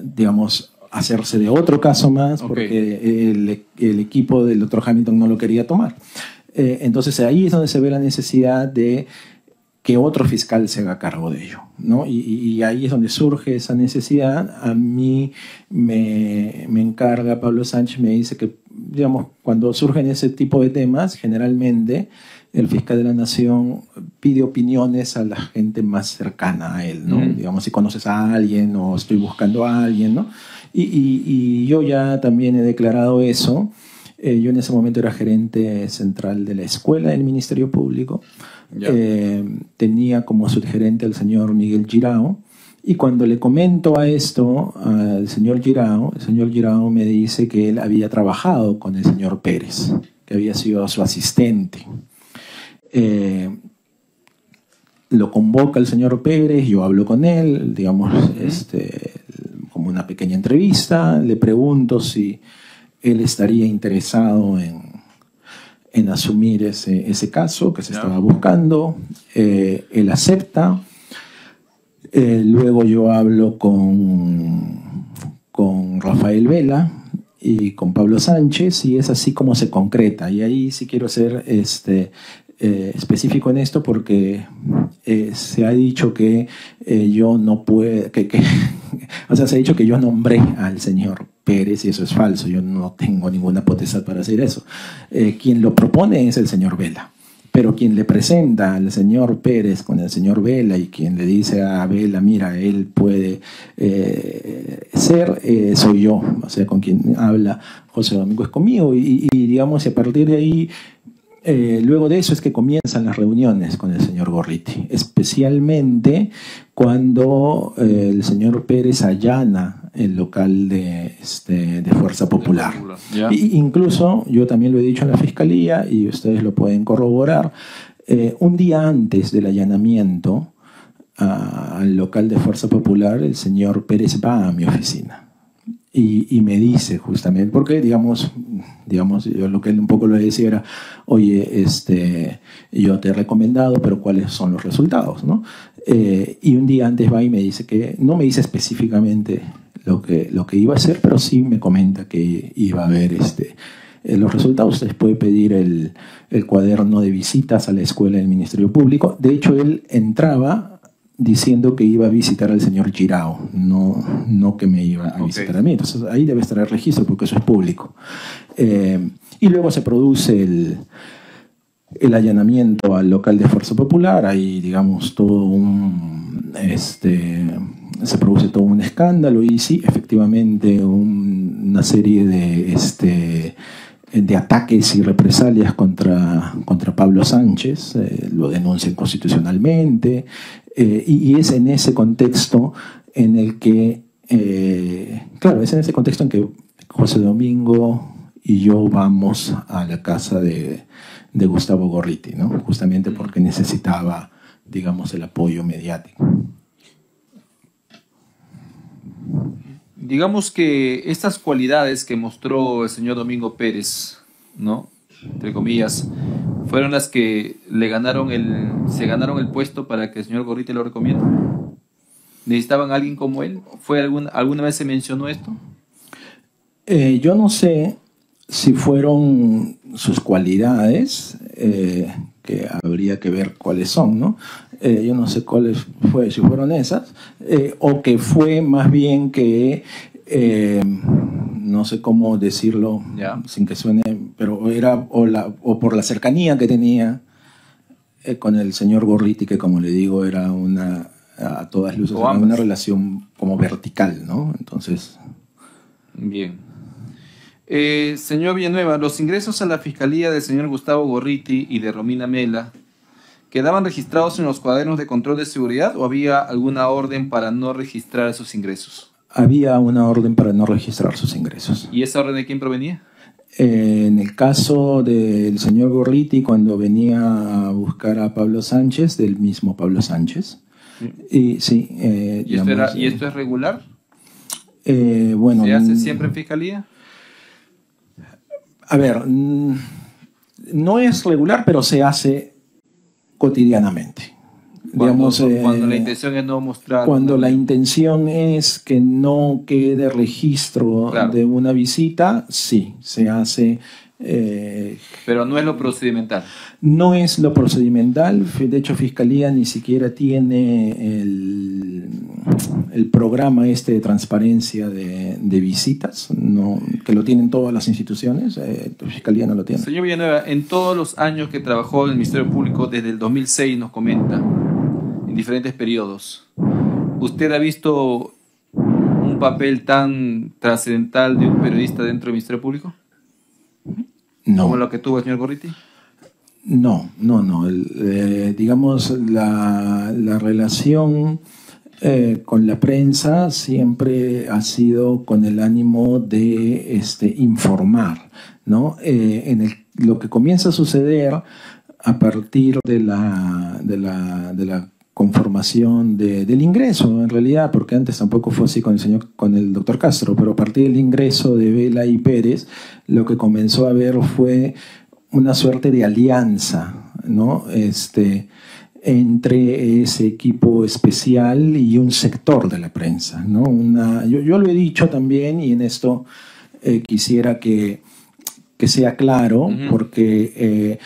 digamos, hacerse de otro caso más, porque el equipo del doctor Hamilton no lo quería tomar. Entonces ahí es donde se ve la necesidad de que otro fiscal se haga cargo de ello, ¿no? Y ahí es donde surge esa necesidad. A mí me encarga Pablo Sánchez, me dice que, digamos, cuando surgen ese tipo de temas, generalmente el fiscal de la Nación pide opiniones a la gente más cercana a él, ¿no? Digamos, si conoces a alguien o estoy buscando a alguien, ¿no? Y yo ya también he declarado eso. Yo en ese momento era gerente central de la escuela del Ministerio Público. Tenía como subgerente al señor Miguel Girao. Y cuando le comento esto al señor Girao, el señor Girao me dice que él había trabajado con el señor Pérez, que había sido su asistente. Lo convoca el señor Pérez, yo hablo con él, digamos, como una pequeña entrevista, le pregunto si él estaría interesado en asumir ese caso que se estaba buscando. Él acepta. Luego yo hablo con Rafael Vela y con Pablo Sánchez, y es así como se concreta. Y ahí sí quiero ser específico en esto, porque se ha dicho que yo no puedo, o sea, se ha dicho que yo nombré al señor Pérez, y eso es falso. Yo no tengo ninguna potestad para hacer eso. Quien lo propone es el señor Vela, pero quien le presenta al señor Pérez con el señor Vela, y quien le dice a Vela, mira, él puede ser, soy yo. O sea, con quien habla José Domingo es conmigo, y digamos, a partir de ahí, luego de eso es que comienzan las reuniones con el señor Gorriti, especialmente cuando el señor Pérez allana el local de Fuerza Popular. Incluso, yo también lo he dicho en la Fiscalía, y ustedes lo pueden corroborar, un día antes del allanamiento al local de Fuerza Popular, el señor Pérez va a mi oficina. Y me dice justamente, porque digamos, yo lo que un poco le decía era, oye, yo te he recomendado, pero ¿cuáles son los resultados, no? Y un día antes va y me dice que, no me dice específicamente lo que iba a hacer, pero sí me comenta que iba a haber los resultados. Ustedes pueden pedir el cuaderno de visitas a la escuela del Ministerio Público. De hecho, él entraba diciendo que iba a visitar al señor Girao, no que me iba a visitar a mí. Entonces ahí debe estar el registro porque eso es público. Y luego se produce el allanamiento al local de Fuerza Popular. Ahí, digamos, se produce todo un escándalo y sí, efectivamente, una serie de ataques y represalias contra Pablo Sánchez. Lo denuncian constitucionalmente, y es en ese contexto en el que, es en ese contexto en que José Domingo y yo vamos a la casa de Gustavo Gorriti, ¿no? Justamente porque necesitaba, digamos, el apoyo mediático. Digamos que estas cualidades que mostró el señor Domingo Pérez, ¿no?, entre comillas, fueron las que se ganaron el puesto para que el señor Gorriti lo recomiende. ¿Necesitaban a alguien como él? ¿Alguna vez se mencionó esto? Yo no sé si fueron sus cualidades, que habría que ver cuáles son, ¿no? Yo no sé si fueron esas, o que fue más bien que, no sé cómo decirlo, sin que suene, pero era o por la cercanía que tenía con el señor Gorriti, que, como le digo, era a todas luces era una relación como vertical, ¿no? Entonces... Bien. Señor Villanueva, los ingresos a la fiscalía del señor Gustavo Gorriti y de Romina Mela, ¿quedaban registrados en los cuadernos de control de seguridad o había alguna orden para no registrar esos ingresos? Había una orden para no registrar sus ingresos. ¿Y esa orden de quién provenía? En el caso del señor Gorriti, cuando venía a buscar a Pablo Sánchez, del mismo Pablo Sánchez. Y sí. ¿Y esto es regular? Bueno. ¿Se hace siempre en fiscalía? A ver, no es regular, pero se hace cotidianamente. Cuando la intención es no mostrar... Cuando la intención es que no quede registro de una visita, sí, se hace... pero no es lo procedimental. No es lo procedimental. De hecho, Fiscalía ni siquiera tiene el programa de transparencia de visitas, que lo tienen todas las instituciones. Fiscalía no lo tiene. Señor Villanueva, en todos los años que trabajó en el Ministerio Público, desde el 2006 nos comenta, en diferentes periodos, ¿usted ha visto un papel tan trascendental de un periodista dentro del Ministerio Público? No. ¿Como lo que tuvo el señor Gorriti? No. Digamos, la relación con la prensa siempre ha sido con el ánimo de informar, ¿no? Lo que comienza a suceder a partir de la conformación del ingreso, en realidad, porque antes tampoco fue así con el doctor Castro, pero a partir del ingreso de Vela y Pérez, lo que comenzó a haber fue una suerte de alianza, ¿no? Entre ese equipo especial y un sector de la prensa, ¿no? Yo lo he dicho también, y en esto quisiera que sea claro, porque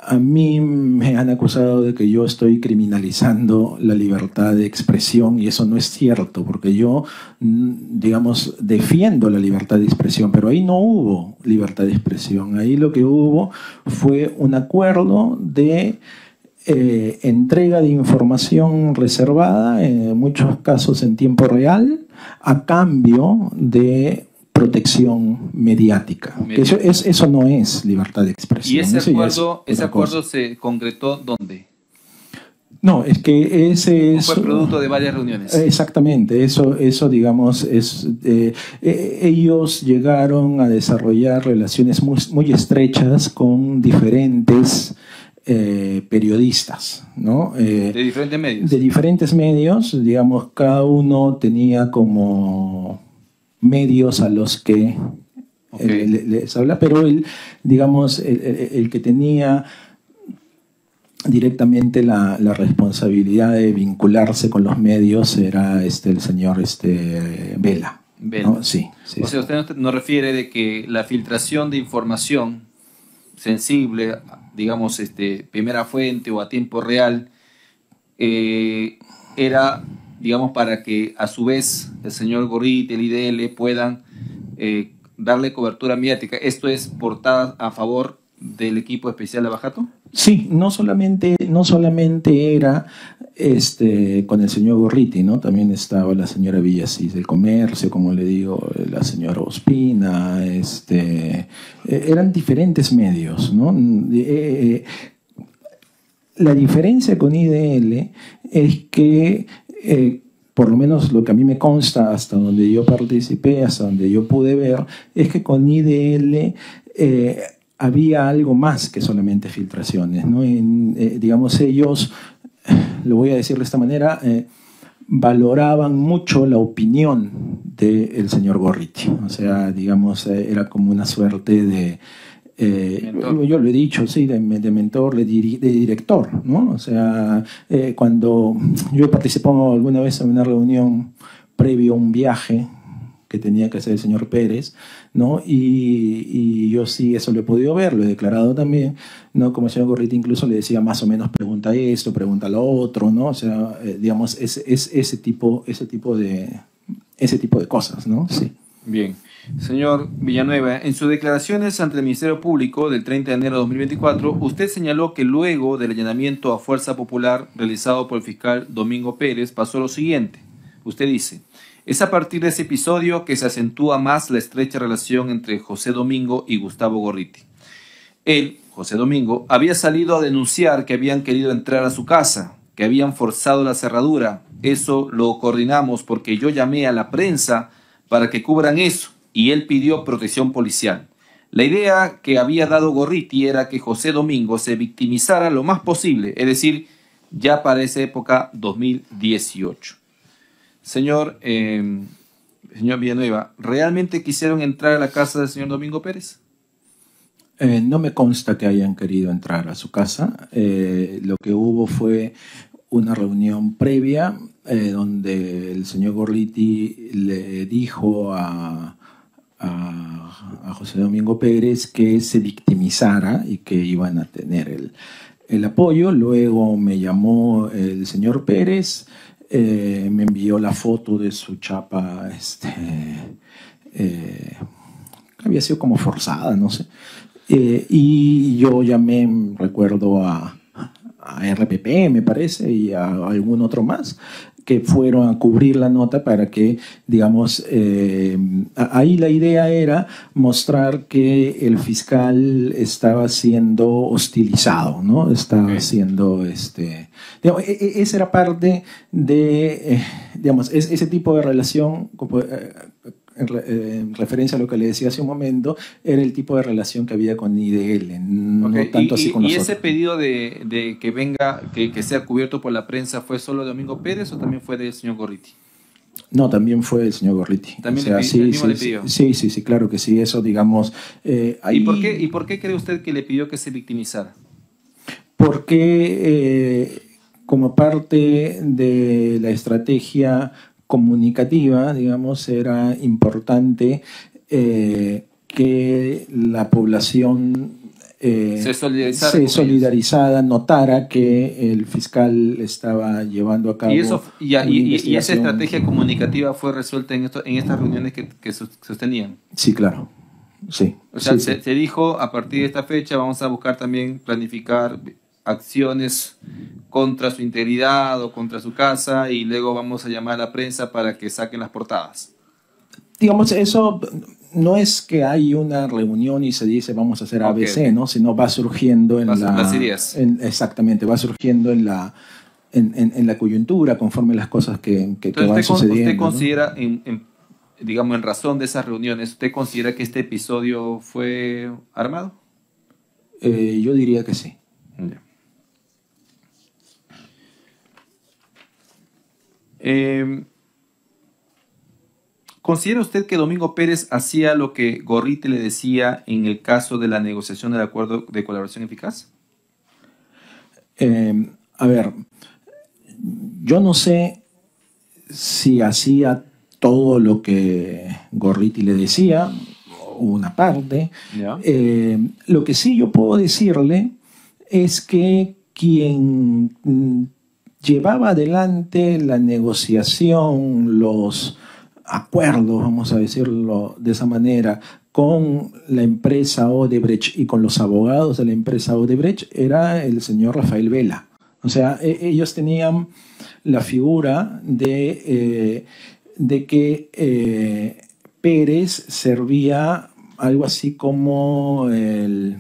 a mí me han acusado de que yo estoy criminalizando la libertad de expresión, y eso no es cierto, porque yo, digamos, defiendo la libertad de expresión, pero ahí no hubo libertad de expresión. Ahí lo que hubo fue un acuerdo de entrega de información reservada, en muchos casos en tiempo real, a cambio de protección mediática. Eso no es libertad de expresión. ¿Y ese acuerdo se concretó dónde? No, es que ese es... Fue producto de varias reuniones. Exactamente, eso digamos, ellos llegaron a desarrollar relaciones muy estrechas con diferentes periodistas, ¿no? De diferentes medios. De diferentes medios, digamos, cada uno tenía como medios a los que les habla, pero digamos, el que tenía directamente la responsabilidad de vincularse con los medios era el señor Vela, ¿no? Sí, sí. O sea, usted nos refiere de que la filtración de información sensible, digamos, primera fuente o a tiempo real, era, digamos, para que a su vez el señor Gorriti, el IDL, puedan darle cobertura mediática. ¿Esto es portada a favor del equipo especial de Abajato? Sí, no solamente era con el señor Gorriti, ¿no? También estaba la señora Villasís del Comercio, como le digo, la señora Ospina, eran diferentes medios, ¿no? La diferencia con IDL es que, por lo menos lo que a mí me consta, hasta donde yo participé, hasta donde yo pude ver, es que con IDL había algo más que solamente filtraciones, ¿no? Digamos, ellos, lo voy a decir de esta manera, valoraban mucho la opinión del señor Gorriti. O sea, digamos, era como una suerte de... yo lo he dicho, sí, de mentor, de director, ¿no? O sea, cuando yo participé alguna vez en una reunión previo a un viaje que tenía que hacer el señor Pérez, ¿no? Y yo sí eso lo he podido ver, lo he declarado también, ¿no? Como el señor Gorriti incluso le decía más o menos pregunta esto, pregunta lo otro, ¿no? O sea, digamos, es ese tipo de cosas, ¿no? Sí. Bien. Señor Villanueva, en sus declaraciones ante el Ministerio Público del 30 de enero de 2024, usted señaló que luego del allanamiento a Fuerza Popular realizado por el fiscal Domingo Pérez pasó lo siguiente. Usted dice: es a partir de ese episodio que se acentúa más la estrecha relación entre José Domingo y Gustavo Gorriti. Él, José Domingo, había salido a denunciar que habían querido entrar a su casa, que habían forzado la cerradura. Eso lo coordinamos porque yo llamé a la prensa para que cubran eso y él pidió protección policial. La idea que había dado Gorriti era que José Domingo se victimizara lo más posible, es decir, ya para esa época 2018. Señor Villanueva, ¿realmente quisieron entrar a la casa del señor Domingo Pérez? No me consta que hayan querido entrar a su casa. Lo que hubo fue una reunión previa donde el señor Gorriti le dijo a José Domingo Pérez que se victimizara y que iban a tener el apoyo. Luego me llamó el señor Pérez, me envió la foto de su chapa, había sido como forzada, no sé. Y yo llamé, recuerdo, a RPP, me parece, y a algún otro más, que fueron a cubrir la nota para que, digamos, ahí la idea era mostrar que el fiscal estaba siendo hostilizado, ¿no? Estaba siendo, digamos, esa era parte de, digamos, ese tipo de relación, en referencia a lo que le decía hace un momento, era el tipo de relación que había con IDL, no tanto así con nosotros. ¿Y ese pedido de que venga, que sea cubierto por la prensa, fue solo de Domingo Pérez o también fue del señor Gorriti? No, también fue el señor Gorriti. ¿También o sea, le pidió? Sí, claro que sí, eso, digamos... ahí... ¿Y por qué cree usted que le pidió que se victimizara? Porque como parte de la estrategia comunicativa, digamos, era importante que la población se solidarizara, notara que el fiscal estaba llevando a cabo y esa estrategia comunicativa fue resuelta en estas reuniones que sostenían. Sí, claro. Sí. O sea, se dijo, a partir de esta fecha vamos a buscar también planificar acciones contra su integridad o contra su casa y luego vamos a llamar a la prensa para que saquen las portadas. Digamos, eso no es que hay una reunión y se dice vamos a hacer ABC, ¿no? Sino va surgiendo en las ideas. Exactamente, va surgiendo en la coyuntura conforme las cosas que van sucediendo. ¿Usted considera, ¿no? digamos, en razón de esas reuniones, usted considera que este episodio fue armado? Yo diría que sí. Ya. ¿Considera usted que Domingo Pérez hacía lo que Gorriti le decía en el caso de la negociación del acuerdo de colaboración eficaz? A ver, yo no sé si hacía todo lo que Gorriti le decía, una parte. Ya. Lo que sí yo puedo decirle es que quien llevaba adelante la negociación, los acuerdos, vamos a decirlo de esa manera, con la empresa Odebrecht y con los abogados de la empresa Odebrecht, era el señor Rafael Vela. O sea, ellos tenían la figura de que Pérez servía algo así como el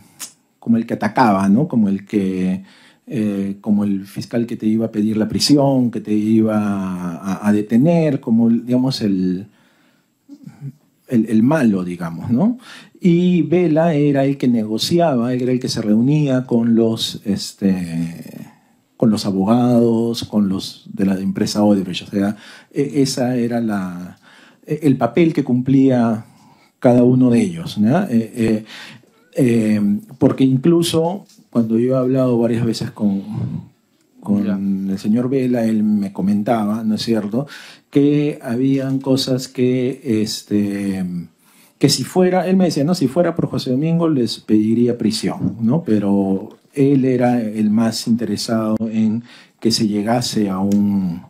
que atacaba, ¿no? Como el fiscal que te iba a pedir la prisión, que te iba a detener, como, digamos, el malo, digamos, ¿no? Y Vela era el que negociaba, era el que se reunía con los abogados, con los de la empresa Odebrecht. O sea, esa era el papel que cumplía cada uno de ellos, ¿no? Porque incluso cuando yo he hablado varias veces con el señor Vela, él me comentaba, ¿no es cierto?, que habían cosas que si fuera, él me decía, no, si fuera por José Domingo les pediría prisión, ¿no? Pero él era el más interesado en que se llegase a un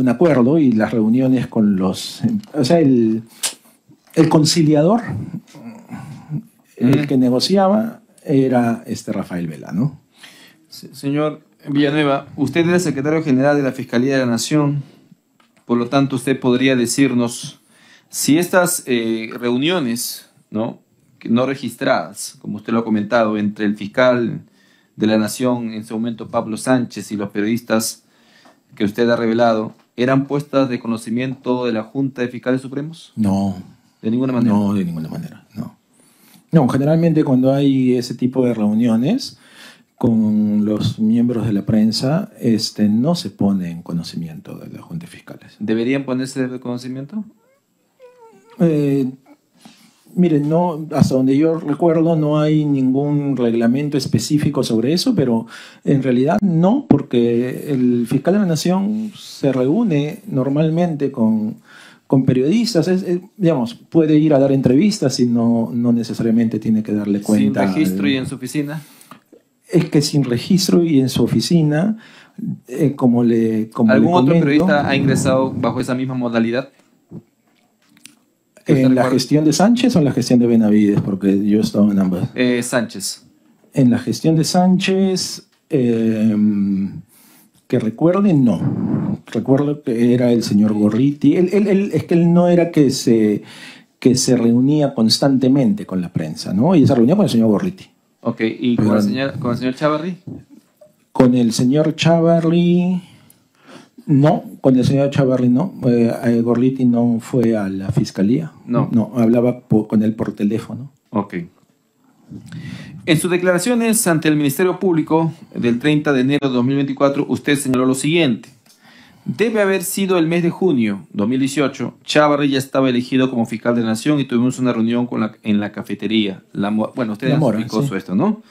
acuerdo, y las reuniones con los... O sea, el conciliador, el que negociaba, era Rafael Vela, ¿no? Señor Villanueva, usted es el secretario general de la Fiscalía de la Nación, por lo tanto usted podría decirnos si estas reuniones, ¿no?, que no registradas, como usted lo ha comentado, entre el fiscal de la Nación, en ese momento Pablo Sánchez, y los periodistas que usted ha revelado, ¿eran puestas de conocimiento de la Junta de Fiscales Supremos? No. ¿De ninguna manera? No, de ninguna manera, no. No, generalmente cuando hay ese tipo de reuniones con los miembros de la prensa, no se pone en conocimiento de la Junta de Fiscales. ¿Deberían ponerse de conocimiento? Miren, no, hasta donde yo recuerdo no hay ningún reglamento específico sobre eso, pero en realidad no, porque el fiscal de la Nación se reúne normalmente con periodistas, digamos, puede ir a dar entrevistas y no necesariamente tiene que darle cuenta. ¿Sin registro y en su oficina? Es que sin registro y en su oficina, como ¿Algún otro periodista ha ingresado bajo esa misma modalidad? ¿En la gestión de Sánchez o en la gestión de Benavides? Porque yo he estado en ambas. Sánchez. En la gestión de Sánchez, que recuerde, no. Recuerdo que era el señor Gorriti. Es que él no era que se reunía constantemente con la prensa, ¿no? Y se reunía con el señor Gorriti. Ok, ¿y con el señor Chávarri? Con el señor Chávarri... No, con el señor Chávarri no. Gorriti no fue a la fiscalía. No. No, hablaba con él por teléfono. Ok. En sus declaraciones ante el Ministerio Público del 30 de enero de 2024, usted señaló lo siguiente. Debe haber sido el mes de junio 2018. Chávarri ya estaba elegido como fiscal de la Nación y tuvimos una reunión en la cafetería. Bueno, usted ya explicó sí. esto, ¿no?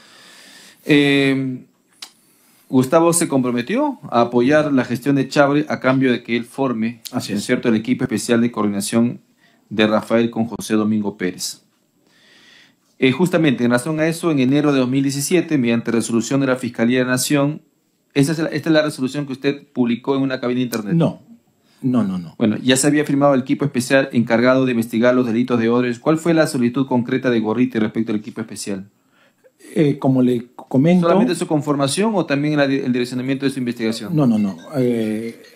Gustavo se comprometió a apoyar la gestión de Chávarri a cambio de que él forme, Así es, ¿cierto?, el equipo especial de coordinación de Rafael con José Domingo Pérez. Justamente en razón a eso, en enero de 2017, mediante resolución de la Fiscalía de la Nación, esta es la resolución que usted publicó en una cabina de internet. No. Bueno, ya se había firmado el equipo especial encargado de investigar los delitos de Odebrecht. ¿Cuál fue la solicitud concreta de Gorriti respecto al equipo especial? Como le comento... ¿Solamente su conformación o también el direccionamiento de su investigación? No.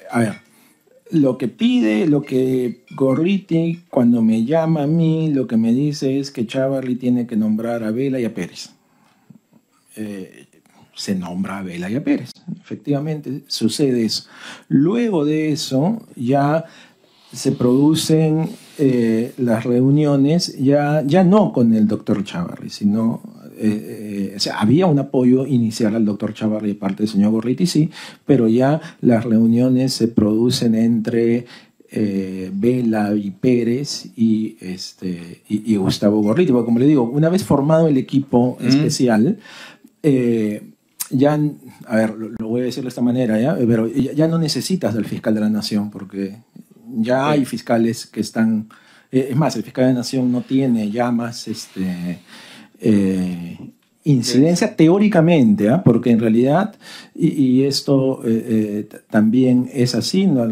A ver, lo que Gorriti, cuando me llama a mí, lo que me dice es que Chávarri tiene que nombrar a Vela y a Pérez. Se nombra a Vela y a Pérez. Efectivamente, sucede eso. Luego de eso, ya se producen las reuniones, ya no con el doctor Chávarri, sino... o sea, había un apoyo inicial al doctor Chávarri de parte del señor Gorriti, sí, pero ya las reuniones se producen entre Vela y Pérez y Gustavo Gorriti. Porque, como le digo, una vez formado el equipo especial, ya, a ver, lo voy a decir de esta manera, ¿ya? Pero ya no necesitas del fiscal de la Nación, porque Ya hay fiscales que están... es más, el fiscal de la Nación no tiene ya más incidencia teóricamente, ¿ah? Porque en realidad, y esto también es así, ¿no?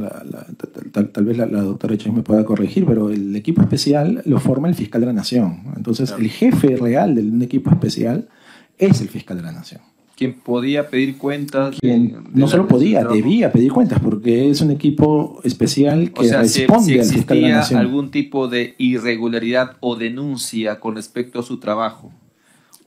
Tal vez la doctora Chen me pueda corregir, pero el equipo especial lo forma el fiscal de la Nación. Entonces, claro, el jefe real de un equipo especial es el fiscal de la Nación. Quien podía pedir cuentas. No solo podía, debía pedir cuentas, porque es un equipo especial que responde al fiscal de la Nación. ¿Existía algún tipo de irregularidad o denuncia con respecto a su trabajo?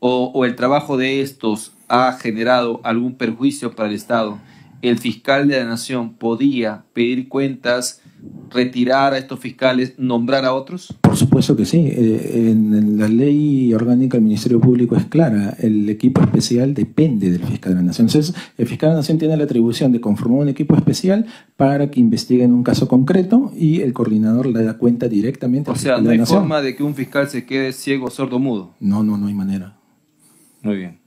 ¿O el trabajo de estos ha generado algún perjuicio para el Estado? ¿El fiscal de la Nación podía pedir cuentas, retirar a estos fiscales, nombrar a otros? Por supuesto que sí. En la ley orgánica del Ministerio Público es clara. El equipo especial depende del fiscal de la Nación. Entonces, el fiscal de la Nación tiene la atribución de conformar un equipo especial para que investiguen un caso concreto y el coordinador le da cuenta directamente al fiscal de la Nación. O sea, no hay forma de que un fiscal se quede ciego, sordo, mudo. No hay manera. Muy bien.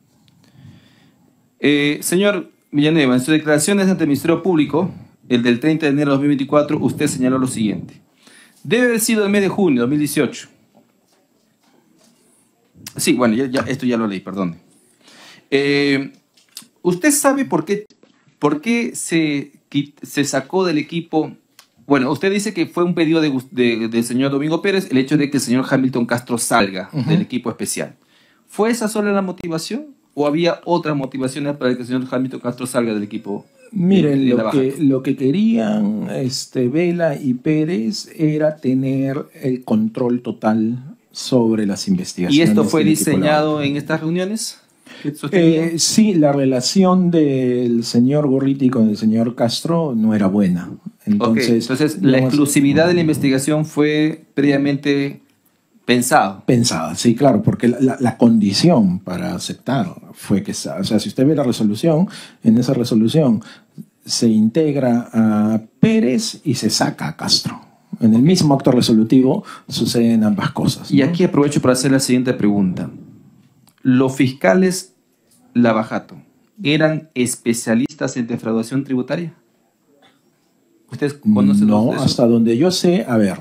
Señor Villanueva, en sus declaraciones ante el Ministerio Público, el del 30 de enero de 2024, usted señaló lo siguiente. Debe haber sido el mes de junio de 2018. Sí, bueno, esto ya lo leí, perdón. ¿Usted sabe por qué se sacó del equipo? Bueno, usted dice que fue un pedido del señor Domingo Pérez el hecho de que el señor Hamilton Castro salga del equipo especial. ¿Fue esa sola la motivación o había otras motivaciones para que el señor Hamilton Castro salga del equipo? Miren, lo que querían Vela y Pérez era tener el control total sobre las investigaciones. ¿Y esto fue diseñado en estas reuniones? Sí, la relación del señor Gorriti con el señor Castro no era buena. Entonces la exclusividad de la investigación fue previamente pensada, sí, claro, porque la condición para aceptar fue que, o sea, si usted ve la resolución, en esa resolución se integra a Pérez y se saca a Castro. En el mismo acto resolutivo suceden ambas cosas, ¿no? Y aquí aprovecho para hacer la siguiente pregunta. ¿Los fiscales Lavajato eran especialistas en defraudación tributaria? ¿Ustedes conocen? No, hasta donde yo sé, a ver,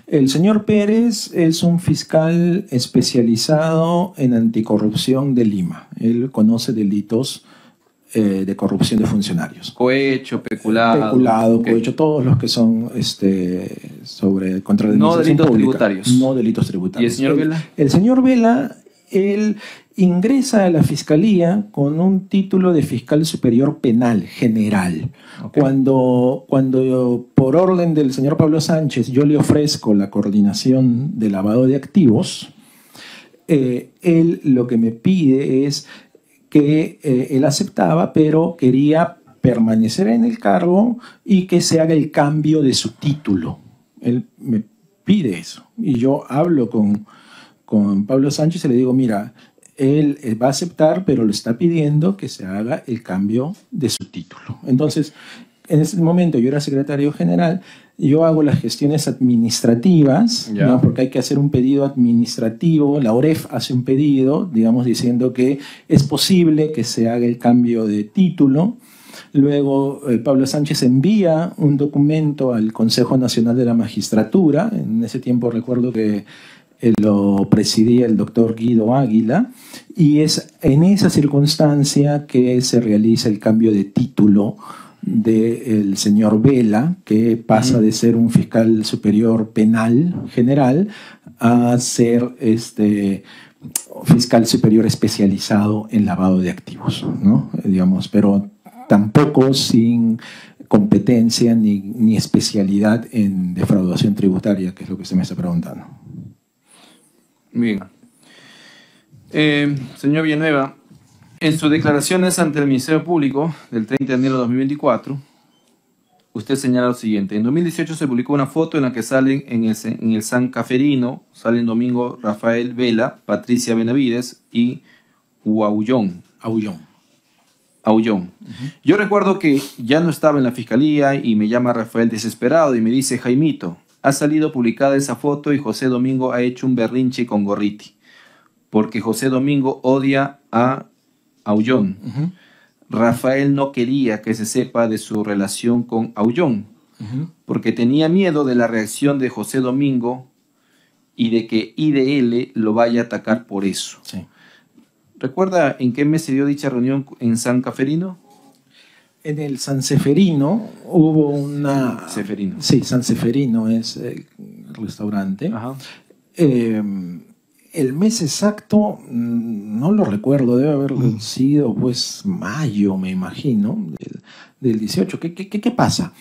el señor Pérez es un fiscal especializado en anticorrupción de Lima. Él conoce delitos de corrupción de funcionarios. Cohecho, peculado. Cohecho, todos los que son contra la administración delitos pública. Tributarios. No delitos tributarios. ¿Y el señor Vela? El señor Vela, él ingresa a la fiscalía con un título de fiscal superior penal general. Okay. Cuando por orden del señor Pablo Sánchez yo le ofrezco la coordinación de lavado de activos, él lo que me pide es que él aceptaba, pero quería permanecer en el cargo y que se haga el cambio de su título. Él me pide eso. Y yo hablo con Pablo Sánchez y le digo, mira, él va a aceptar, pero le está pidiendo que se haga el cambio de su título. Entonces, en ese momento yo era secretario general, yo hago las gestiones administrativas, ¿no? Porque hay que hacer un pedido administrativo, la OREF hace un pedido, digamos, diciendo que es posible que se haga el cambio de título. Luego Pablo Sánchez envía un documento al Consejo Nacional de la Magistratura. En ese tiempo recuerdo que lo presidía el doctor Guido Águila, y es en esa circunstancia que se realiza el cambio de título del señor Vela, que pasa de ser un fiscal superior penal general a ser fiscal superior especializado en lavado de activos, ¿no? Digamos, pero tampoco sin competencia ni especialidad en defraudación tributaria, que es lo que usted me está preguntando. Bien. Señor Villanueva, en sus declaraciones ante el Ministerio Público del 30 de enero de 2024, usted señala lo siguiente. En 2018 se publicó una foto en la que salen en el San Caferino, salen Domingo Rafael Vela, Patricia Benavides y Aullón. Yo recuerdo que ya no estaba en la fiscalía y me llama Rafael desesperado y me dice, Jaimito, ha salido publicada esa foto y José Domingo ha hecho un berrinche con Gorriti, porque José Domingo odia a Aullón. Rafael no quería que se sepa de su relación con Aullón. porque tenía miedo de la reacción de José Domingo y de que IDL lo vaya a atacar por eso. Sí. ¿Recuerda en qué mes se dio dicha reunión en San Caferino? En el San Seferino hubo una... Seferino. Sí, San Seferino es el restaurante. Ajá. El mes exacto no lo recuerdo, debe haber sido pues mayo, me imagino, del 18. ¿Qué pasa?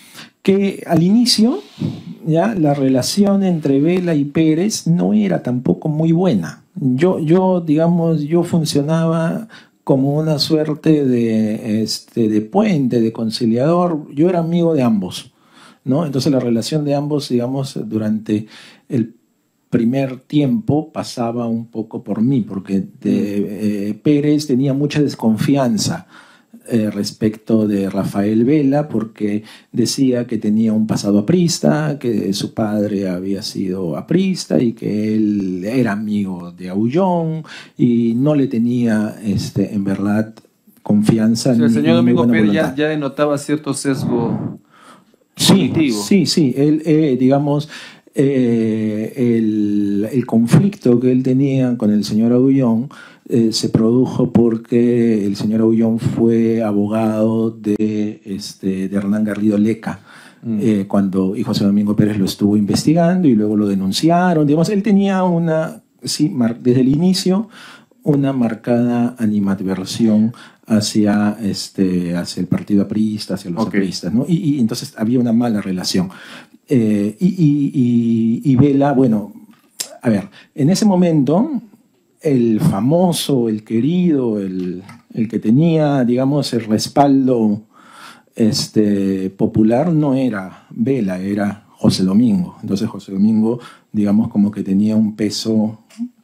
Que al inicio ya la relación entre Vela y Pérez no era tampoco muy buena. Yo funcionaba como una suerte de puente, de conciliador. Yo era amigo de ambos, ¿no? Entonces la relación de ambos, digamos, durante el primer tiempo pasaba un poco por mí, porque Pérez tenía mucha desconfianza respecto de Rafael Vela, porque decía que tenía un pasado aprista, que su padre había sido aprista y que él era amigo de Aullón y no le tenía en verdad confianza. O sea, el señor Domingo Pérez voluntad. ya denotaba cierto sesgo Sí, cognitivo. sí. Él, digamos, el conflicto que él tenía con el señor Aullón se produjo porque el señor Aullón fue abogado de Hernán Garrido Leca, y José Domingo Pérez lo estuvo investigando y luego lo denunciaron. Digamos, él tenía desde el inicio una marcada animadversión hacia el partido aprista, hacia los apristas, ¿no? Y entonces había una mala relación. Y Vela, bueno, a ver, en ese momento el famoso, el querido, el que tenía, digamos, el respaldo popular no era Vela, era José Domingo. Entonces José Domingo, digamos, como que tenía un peso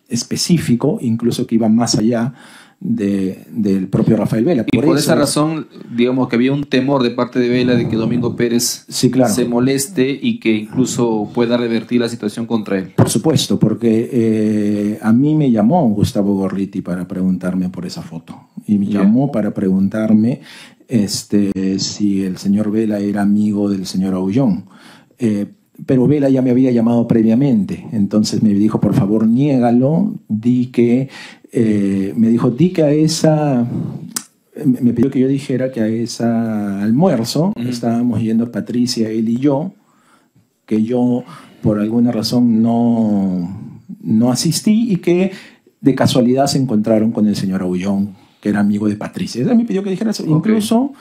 específico, incluso que iba más allá del propio Rafael Vela. Y por esa razón, digamos que había un temor de parte de Vela de que Domingo Pérez se moleste y que incluso pueda revertir la situación contra él. Por supuesto, porque a mí me llamó Gustavo Gorriti para preguntarme por esa foto. Y me llamó para preguntarme si el señor Vela era amigo del señor Aullón. Pero Vela ya me había llamado previamente, entonces me dijo, por favor, niégalo, di que a esa, me pidió que yo dijera que a ese almuerzo estábamos yendo Patricia, él y yo, que yo por alguna razón no asistí y que de casualidad se encontraron con el señor Aullón, que era amigo de Patricia. Ella me pidió que dijera eso. Incluso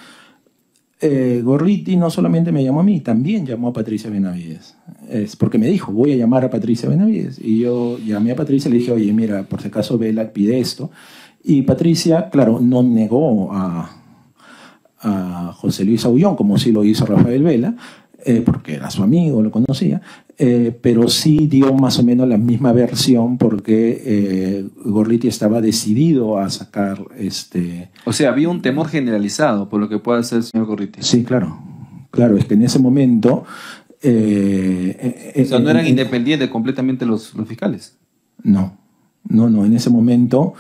Gorriti no solamente me llamó a mí, también llamó a Patricia Benavides. Es porque me dijo, voy a llamar a Patricia Benavides. Y yo llamé a Patricia y le dije, oye, mira, por si acaso Vela pide esto. Y Patricia, claro, no negó a José Luis Aullón, como sí lo hizo Rafael Vela, porque era su amigo, lo conocía, pero sí dio más o menos la misma versión porque Gorriti estaba decidido a sacar O sea, había un temor generalizado por lo que pueda hacer el señor Gorriti. Sí, claro, es que en ese momento... o sea, ¿no eran independientes completamente los fiscales? No, en ese momento...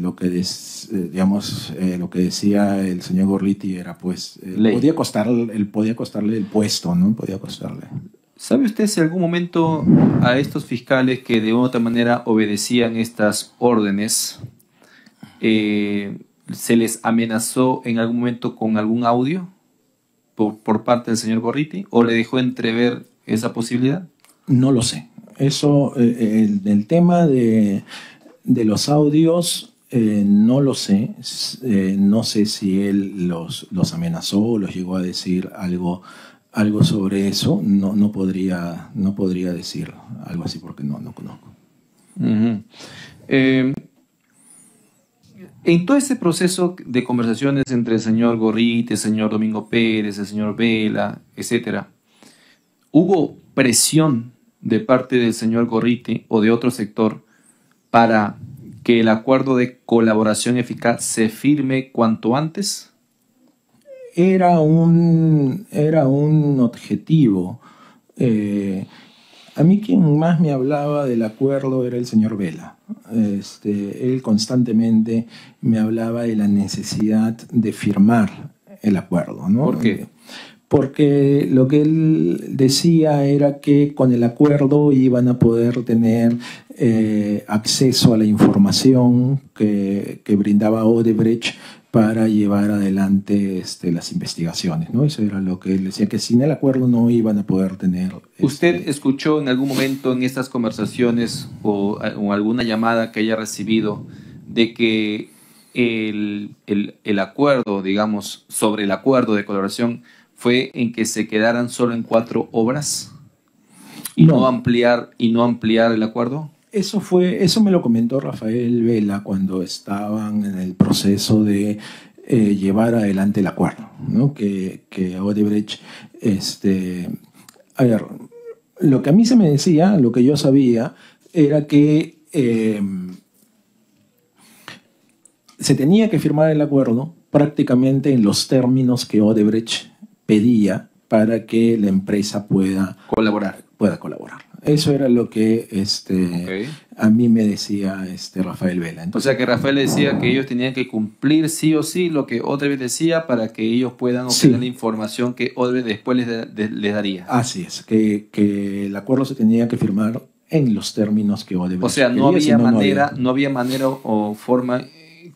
lo que decía el señor Gorriti era pues podía costarle el puesto, ¿no? Podía costarle. ¿Sabe usted si en algún momento a estos fiscales que de una u otra manera obedecían estas órdenes se les amenazó en algún momento con algún audio por parte del señor Gorriti o le dejó entrever esa posibilidad? No lo sé. Eso, el tema de los audios, no lo sé. No sé si él los amenazó o los llegó a decir algo sobre eso. No podría decir algo así porque no conozco. En todo ese proceso de conversaciones entre el señor Gorriti, el señor Domingo Pérez, el señor Vela, etcétera, ¿hubo presión de parte del señor Gorriti o de otro sector para que el acuerdo de colaboración eficaz se firme cuanto antes? Era un objetivo. A mí quien más me hablaba del acuerdo era el señor Vela. Él constantemente me hablaba de la necesidad de firmar el acuerdo, ¿no? ¿Por qué? porque lo que él decía era que con el acuerdo iban a poder tener acceso a la información que brindaba Odebrecht para llevar adelante las investigaciones, ¿no? Eso era lo que él decía, que sin el acuerdo no iban a poder tener... ¿Usted escuchó en algún momento en estas conversaciones o alguna llamada que haya recibido de que el acuerdo, digamos, sobre el acuerdo de colaboración fue en que se quedaran solo en 4 obras y no ampliar el acuerdo? Eso me lo comentó Rafael Vela cuando estaban en el proceso de llevar adelante el acuerdo, ¿no? Que Odebrecht, a ver, lo que a mí se me decía, lo que yo sabía, era que se tenía que firmar el acuerdo prácticamente en los términos que Odebrecht pedía para que la empresa pueda colaborar. Eso era lo que a mí me decía Rafael Vela. Entonces, o sea que Rafael decía que ellos tenían que cumplir sí o sí lo que Odebrecht decía para que ellos puedan obtener la información que Odebrecht después les daría. Así es, que el acuerdo se tenía que firmar en los términos que Odebrecht O sea, no había manera o forma,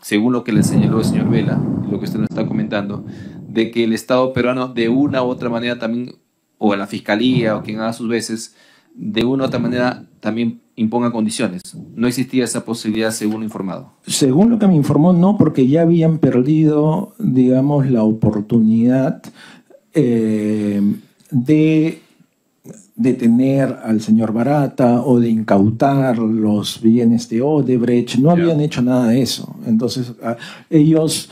según lo que le señaló el señor Vela, lo que usted nos está comentando, de que el Estado peruano de una u otra manera también, o la Fiscalía o quien haga sus veces, de una u otra manera también imponga condiciones. No existía esa posibilidad según lo informado. Según lo que me informó, no, porque ya habían perdido, digamos, la oportunidad de detener al señor Barata o de incautar los bienes de Odebrecht. No habían hecho nada de eso. Entonces, ellos...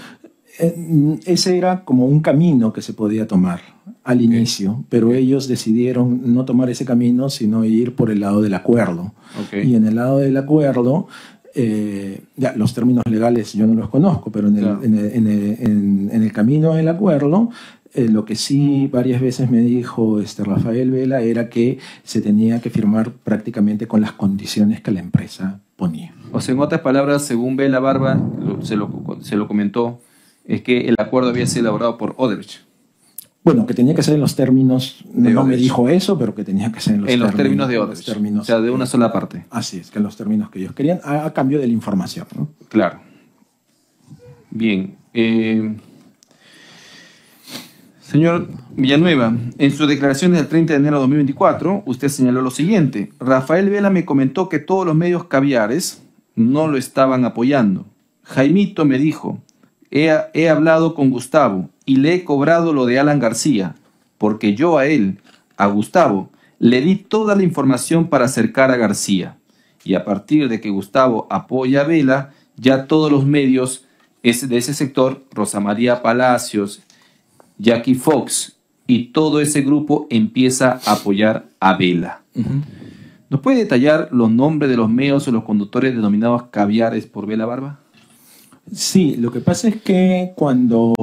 ese era como un camino que se podía tomar al inicio, pero ellos decidieron no tomar ese camino, sino ir por el lado del acuerdo. Y en el lado del acuerdo, ya los términos legales yo no los conozco, pero en el camino del acuerdo, lo que sí varias veces me dijo Rafael Vela era que se tenía que firmar prácticamente con las condiciones que la empresa ponía. O sea, en otras palabras, según Vela Barba, se lo comentó, es que el acuerdo había sido elaborado por Odebrecht. Bueno, que tenía que ser en los términos, no me dijo eso, pero que tenía que ser en los términos de Odebrecht, o sea, de una sola parte. Así es, que en los términos que ellos querían, a cambio de la información, ¿no? Claro. Bien. Señor Villanueva, en su declaración del 30 de enero de 2024, usted señaló lo siguiente: Rafael Vela me comentó que todos los medios caviares no lo estaban apoyando. Jaimito me dijo: he hablado con Gustavo y le he cobrado lo de Alan García, porque yo a él, a Gustavo, le di toda la información para acercar a García. Y a partir de que Gustavo apoya a Vela, ya todos los medios de ese sector, Rosa María Palacios, Jackie Fox y todo ese grupo empieza a apoyar a Vela. ¿Nos puede detallar los nombres de los medios o los conductores denominados caviares por Vela Barba? Sí, lo que pasa es que cuando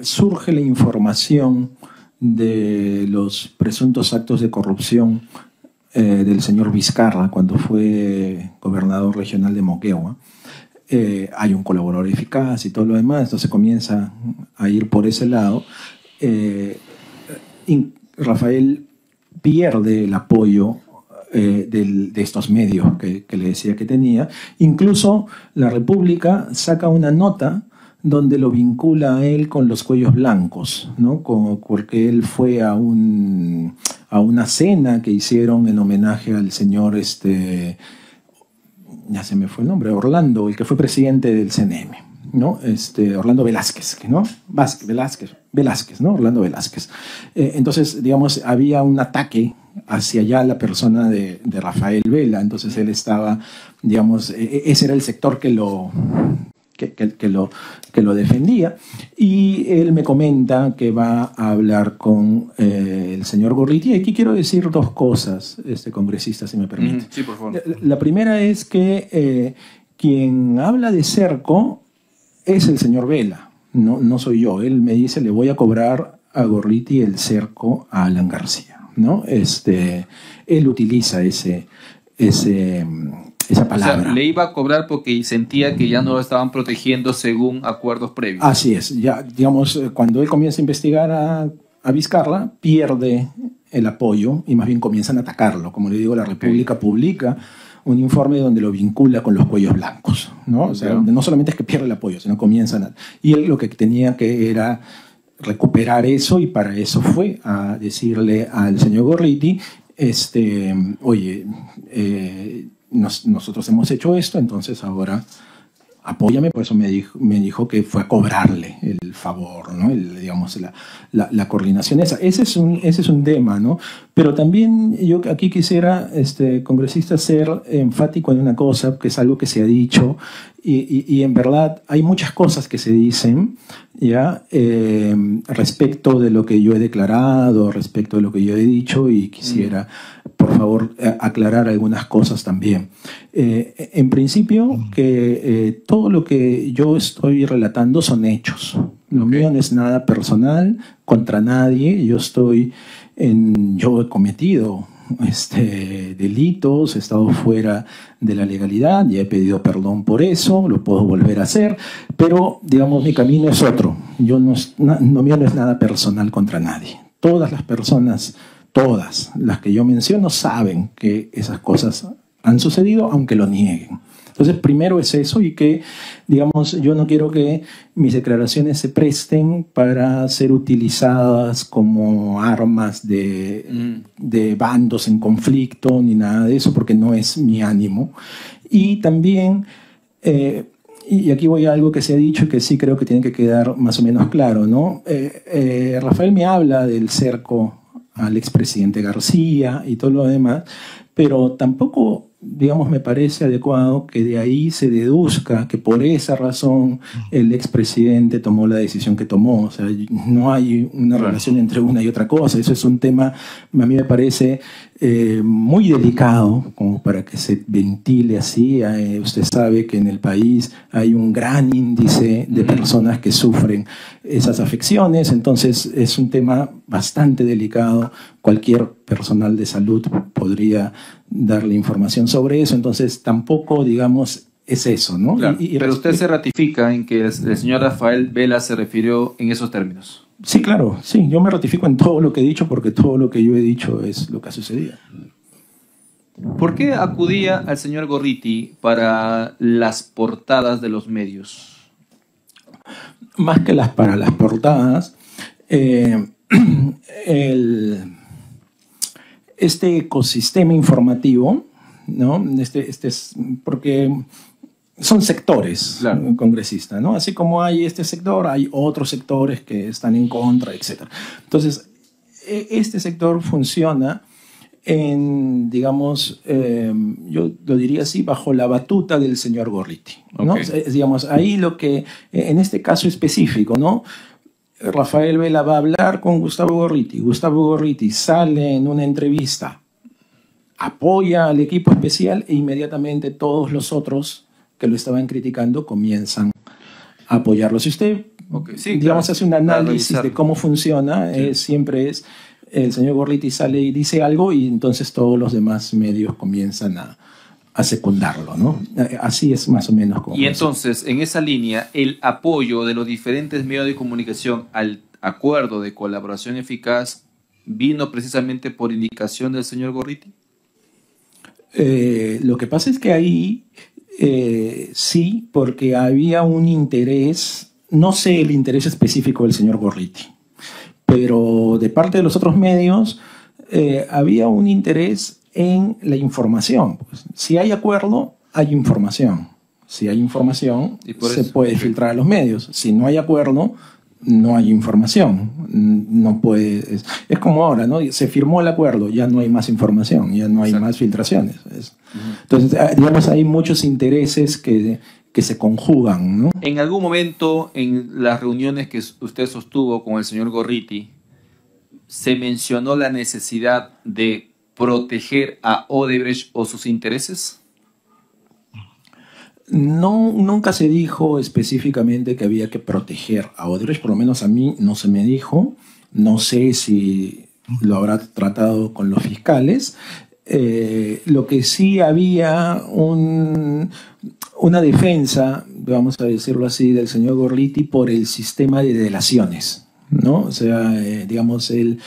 surge la información de los presuntos actos de corrupción del señor Vizcarra cuando fue gobernador regional de Moquegua, hay un colaborador eficaz y todo lo demás, entonces comienza a ir por ese lado. Rafael pierde el apoyo de estos medios que le decía que tenía. Incluso la República saca una nota donde lo vincula a él con los cuellos blancos, ¿no? Porque él fue a una cena que hicieron en homenaje al señor, ya se me fue el nombre, Orlando, el que fue presidente del CNM, ¿no? Orlando Velázquez, ¿no? Velázquez, ¿no? Orlando Velázquez. Entonces, digamos, había un ataque hacia allá la persona de Rafael Vela, entonces él estaba, digamos, ese era el sector que lo defendía, y él me comenta que va a hablar con el señor Gorriti. Y aquí quiero decir dos cosas, congresista, si me permite. Sí, por favor. La primera es que quien habla de cerco es el señor Vela, no soy yo. Él me dice: le voy a cobrar a Gorriti el cerco a Alan García, ¿no? Él utiliza ese esa palabra. O sea, le iba a cobrar porque sentía que ya no lo estaban protegiendo según acuerdos previos. Así es. Ya, digamos, cuando él comienza a investigar a Vizcarra, pierde el apoyo y más bien comienzan a atacarlo. Como le digo, la República publica un informe donde lo vincula con los cuellos blancos, ¿no? O sea, no solamente es que pierde el apoyo, sino comienzan a... Y él lo que tenía que era recuperar eso, y para eso fue a decirle al señor Gorriti, oye, nosotros hemos hecho esto, entonces ahora apóyame. Por eso me dijo que fue a cobrarle el favor, ¿no? Digamos, la coordinación esa. Ese es un tema, ¿no? Pero también yo aquí quisiera, congresista, ser enfático en una cosa, que es algo que se ha dicho, y en verdad hay muchas cosas que se dicen, ¿ya? Respecto de lo que yo he declarado, respecto de lo que yo he dicho, y quisiera, por favor, aclarar algunas cosas también. En principio, que todo lo que yo estoy relatando son hechos. Lo mío no es nada personal contra nadie. Yo he cometido delitos, he estado fuera de la legalidad, ya he pedido perdón por eso, lo puedo volver a hacer, pero digamos mi camino es otro. Lo mío no es nada personal contra nadie. Todas las personas, todas las que yo menciono, saben que esas cosas han sucedido, aunque lo nieguen. Entonces, primero es eso, y que, digamos, yo no quiero que mis declaraciones se presten para ser utilizadas como armas de bandos en conflicto, ni nada de eso, porque no es mi ánimo. Y también, y aquí voy a algo que se ha dicho y que sí creo que tiene que quedar más o menos claro, ¿no? Rafael me habla del cerco al expresidente García y todo lo demás, pero tampoco, digamos, me parece adecuado que de ahí se deduzca que por esa razón el expresidente tomó la decisión que tomó. O sea, no hay una relación entre una y otra cosa. Eso es un tema, a mí me parece muy delicado como para que se ventile así. Usted sabe que en el país hay un gran índice de personas que sufren esas afecciones, entonces es un tema bastante delicado. Cualquier personal de salud podría darle información sobre eso, entonces tampoco, digamos, es eso, ¿no? Claro, pero usted se ratifica en que el señor Rafael Vela se refirió en esos términos. Sí, claro, sí, yo me ratifico en todo lo que he dicho, porque todo lo que yo he dicho es lo que ha sucedido. ¿Por qué acudía al señor Gorriti para las portadas de los medios? Más que para las portadas, este ecosistema informativo, ¿no? Es porque son sectores, claro, congresistas, ¿no? Así como hay este sector, hay otros sectores que están en contra, etc. Entonces, este sector funciona digamos, yo lo diría así, bajo la batuta del señor Gorriti, ¿no? Okay. Digamos, ahí lo que, en este caso específico, ¿no? Rafael Vela va a hablar con Gustavo Gorriti. Gustavo Gorriti sale en una entrevista, apoya al equipo especial, e inmediatamente todos los otros que lo estaban criticando comienzan a apoyarlo. Si usted, sí, digamos, claro, hace un análisis de cómo funciona, sí, siempre es el señor Gorriti sale y dice algo, y entonces todos los demás medios comienzan a secundarlo, ¿no? Así es más o menos como... Y entonces, en esa línea, el apoyo de los diferentes medios de comunicación al acuerdo de colaboración eficaz vino precisamente por indicación del señor Gorriti. Lo que pasa es que ahí sí, porque había un interés, no sé el interés específico del señor Gorriti, pero de parte de los otros medios había un interés en la información. Pues, si hay acuerdo, hay información. Si hay información, se puede filtrar a los medios. Si no hay acuerdo, no hay información. No puede, es como ahora, ¿no? Se firmó el acuerdo, ya no hay más información, ya no hay más filtraciones. Entonces, digamos, hay muchos intereses que se conjugan, ¿no? En algún momento, en las reuniones que usted sostuvo con el señor Gorriti, ¿se mencionó la necesidad de proteger a Odebrecht o sus intereses? No, nunca se dijo específicamente que había que proteger a Odebrecht, por lo menos a mí no se me dijo. No sé si lo habrá tratado con los fiscales. Lo que sí había una defensa, vamos a decirlo así, del señor Gorliti por el sistema de delaciones, ¿no? O sea, digamos, él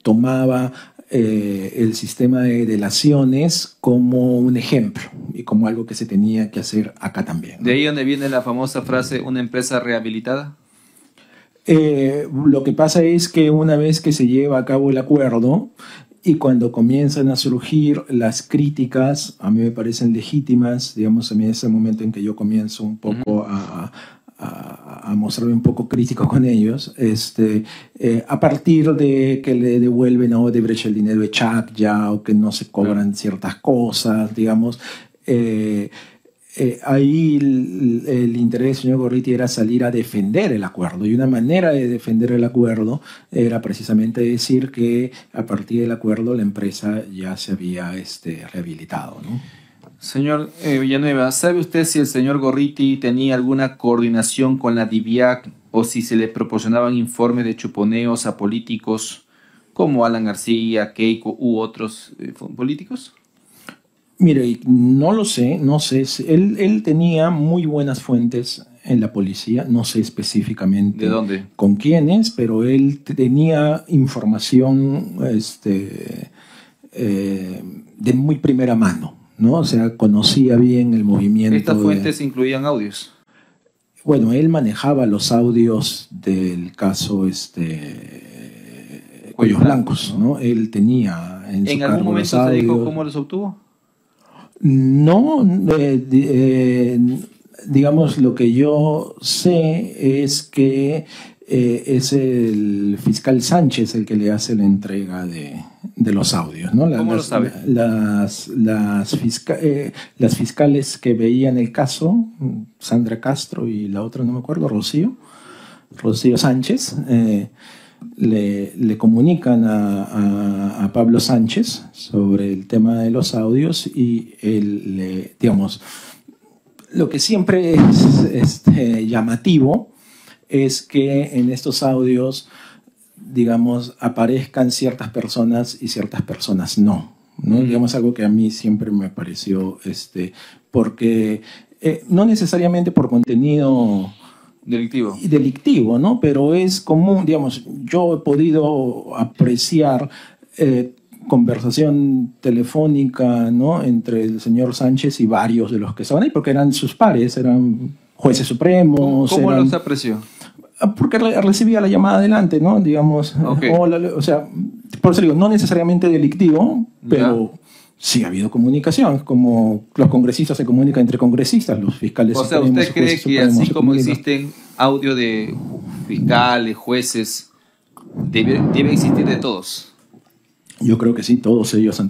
tomaba el sistema de delaciones como un ejemplo y como algo que se tenía que hacer acá también, ¿no? De ahí donde viene la famosa frase, una empresa rehabilitada. Lo que pasa es que una vez que se lleva a cabo el acuerdo y cuando comienzan a surgir las críticas, a mí me parecen legítimas, digamos, a mí es el momento en que yo comienzo un poco a mostrarme un poco crítico con ellos, a partir de que le devuelven a Odebrecht el dinero de Chuck ya, o que no se cobran ciertas cosas, digamos. Ahí el interés del señor Gorliti era salir a defender el acuerdo, y una manera de defender el acuerdo era precisamente decir que a partir del acuerdo la empresa ya se había rehabilitado, ¿no? Señor Villanueva, ¿sabe usted si el señor Gorriti tenía alguna coordinación con la DIVIAC o si se le proporcionaban informes de chuponeos a políticos como Alan García, Keiko u otros políticos? Mire, no lo sé, no sé. Él tenía muy buenas fuentes en la policía, no sé específicamente ¿de dónde? Con quiénes, pero él tenía información de muy primera mano, ¿no? O sea, conocía bien el movimiento. ¿Estas fuentes incluían audios? Bueno, él manejaba los audios del caso Cuellos Blancos, ¿no? Él tenía en su ¿En cargo algún momento los se dijo audios. cómo los obtuvo? No, digamos, lo que yo sé es que es el fiscal Sánchez el que le hace la entrega de los audios, ¿no? ¿Cómo lo sabe? Las fiscales que veían el caso, Sandra Castro y la otra, no me acuerdo, Rocío Sánchez, le comunican a Pablo Sánchez sobre el tema de los audios, y él, digamos, lo que siempre es llamativo es que en estos audios, digamos, aparezcan ciertas personas y ciertas personas no, digamos, algo que a mí siempre me pareció, porque no necesariamente por contenido delictivo, ¿no? Pero es común, digamos, yo he podido apreciar conversación telefónica, ¿no?, entre el señor Sánchez y varios de los que estaban ahí, porque eran sus pares, eran jueces supremos. ¿Cómo los apreció? Porque recibía la llamada adelante, ¿no? Digamos, okay. O sea, por eso digo, no necesariamente delictivo, pero sí ha habido comunicación, como los congresistas se comunican entre congresistas, los fiscales. O sea, ¿usted cree que así como existen audio de fiscales, jueces, debe existir de todos? Yo creo que sí, todos ellos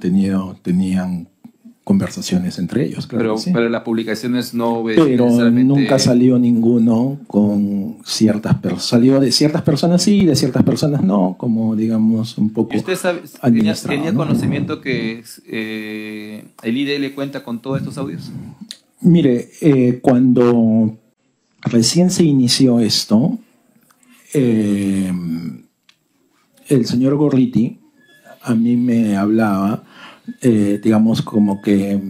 tenían conversaciones entre ellos, claro. Pero las publicaciones no Pero nunca salió ninguno con ciertas personas. Salió de ciertas personas sí, de ciertas personas no, como digamos un poco. ¿Y usted tenía conocimiento que el IDL cuenta con todos estos audios? Mire, cuando recién se inició esto, el señor Gorliti a mí me hablaba, digamos, como que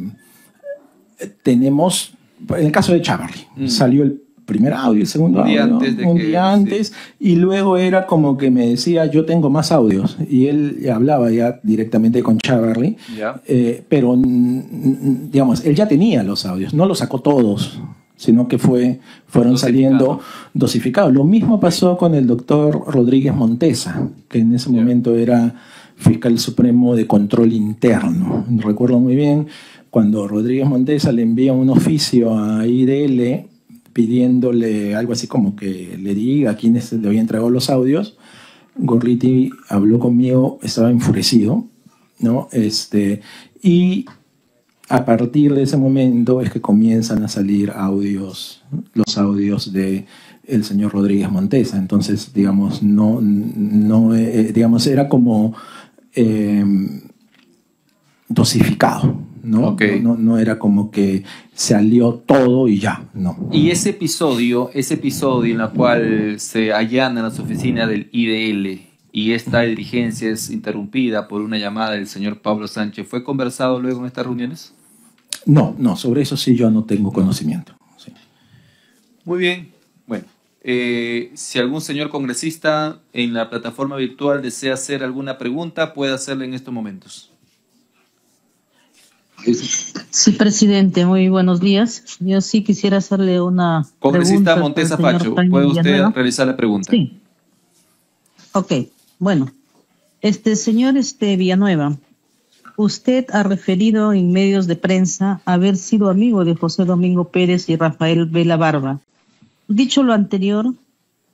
tenemos, en el caso de Chávarri, salió el primer audio, el segundo audio, un día antes, y luego era como que me decía, yo tengo más audios, y él hablaba ya directamente con Chávarri, pero, digamos, él ya tenía los audios, no los sacó todos, sino que fueron saliendo dosificados. Lo mismo pasó con el doctor Rodríguez Montesa, que en ese momento era fiscal supremo de control interno. Recuerdo muy bien cuando Rodríguez Montesa le envía un oficio a IDL pidiéndole algo así como que le diga a quiénes le había entregado los audios. Gorliti habló conmigo, estaba enfurecido, ¿no? Y a partir de ese momento es que comienzan a salir audios, los audios de el señor Rodríguez Montesa. Entonces, digamos, digamos, era como dosificado, ¿no? Okay. No era como que salió todo y ya, no. Y ese episodio en el cual se allanan las oficinas del IDL y esta diligencia es interrumpida por una llamada del señor Pablo Sánchez, ¿fue conversado luego en estas reuniones? No, no, sobre eso sí yo no tengo conocimiento. Sí. Muy bien. Bueno, si algún señor congresista en la plataforma virtual desea hacer alguna pregunta, puede hacerla en estos momentos. Sí, presidente, muy buenos días. Yo sí quisiera hacerle una Congresista pregunta Montesa al señor Facho, Jaime ¿puede usted Villanueva? realizar la pregunta? Sí. Ok, bueno. Señor Villanueva, usted ha referido en medios de prensa haber sido amigo de José Domingo Pérez y Rafael Vela Barba. Dicho lo anterior,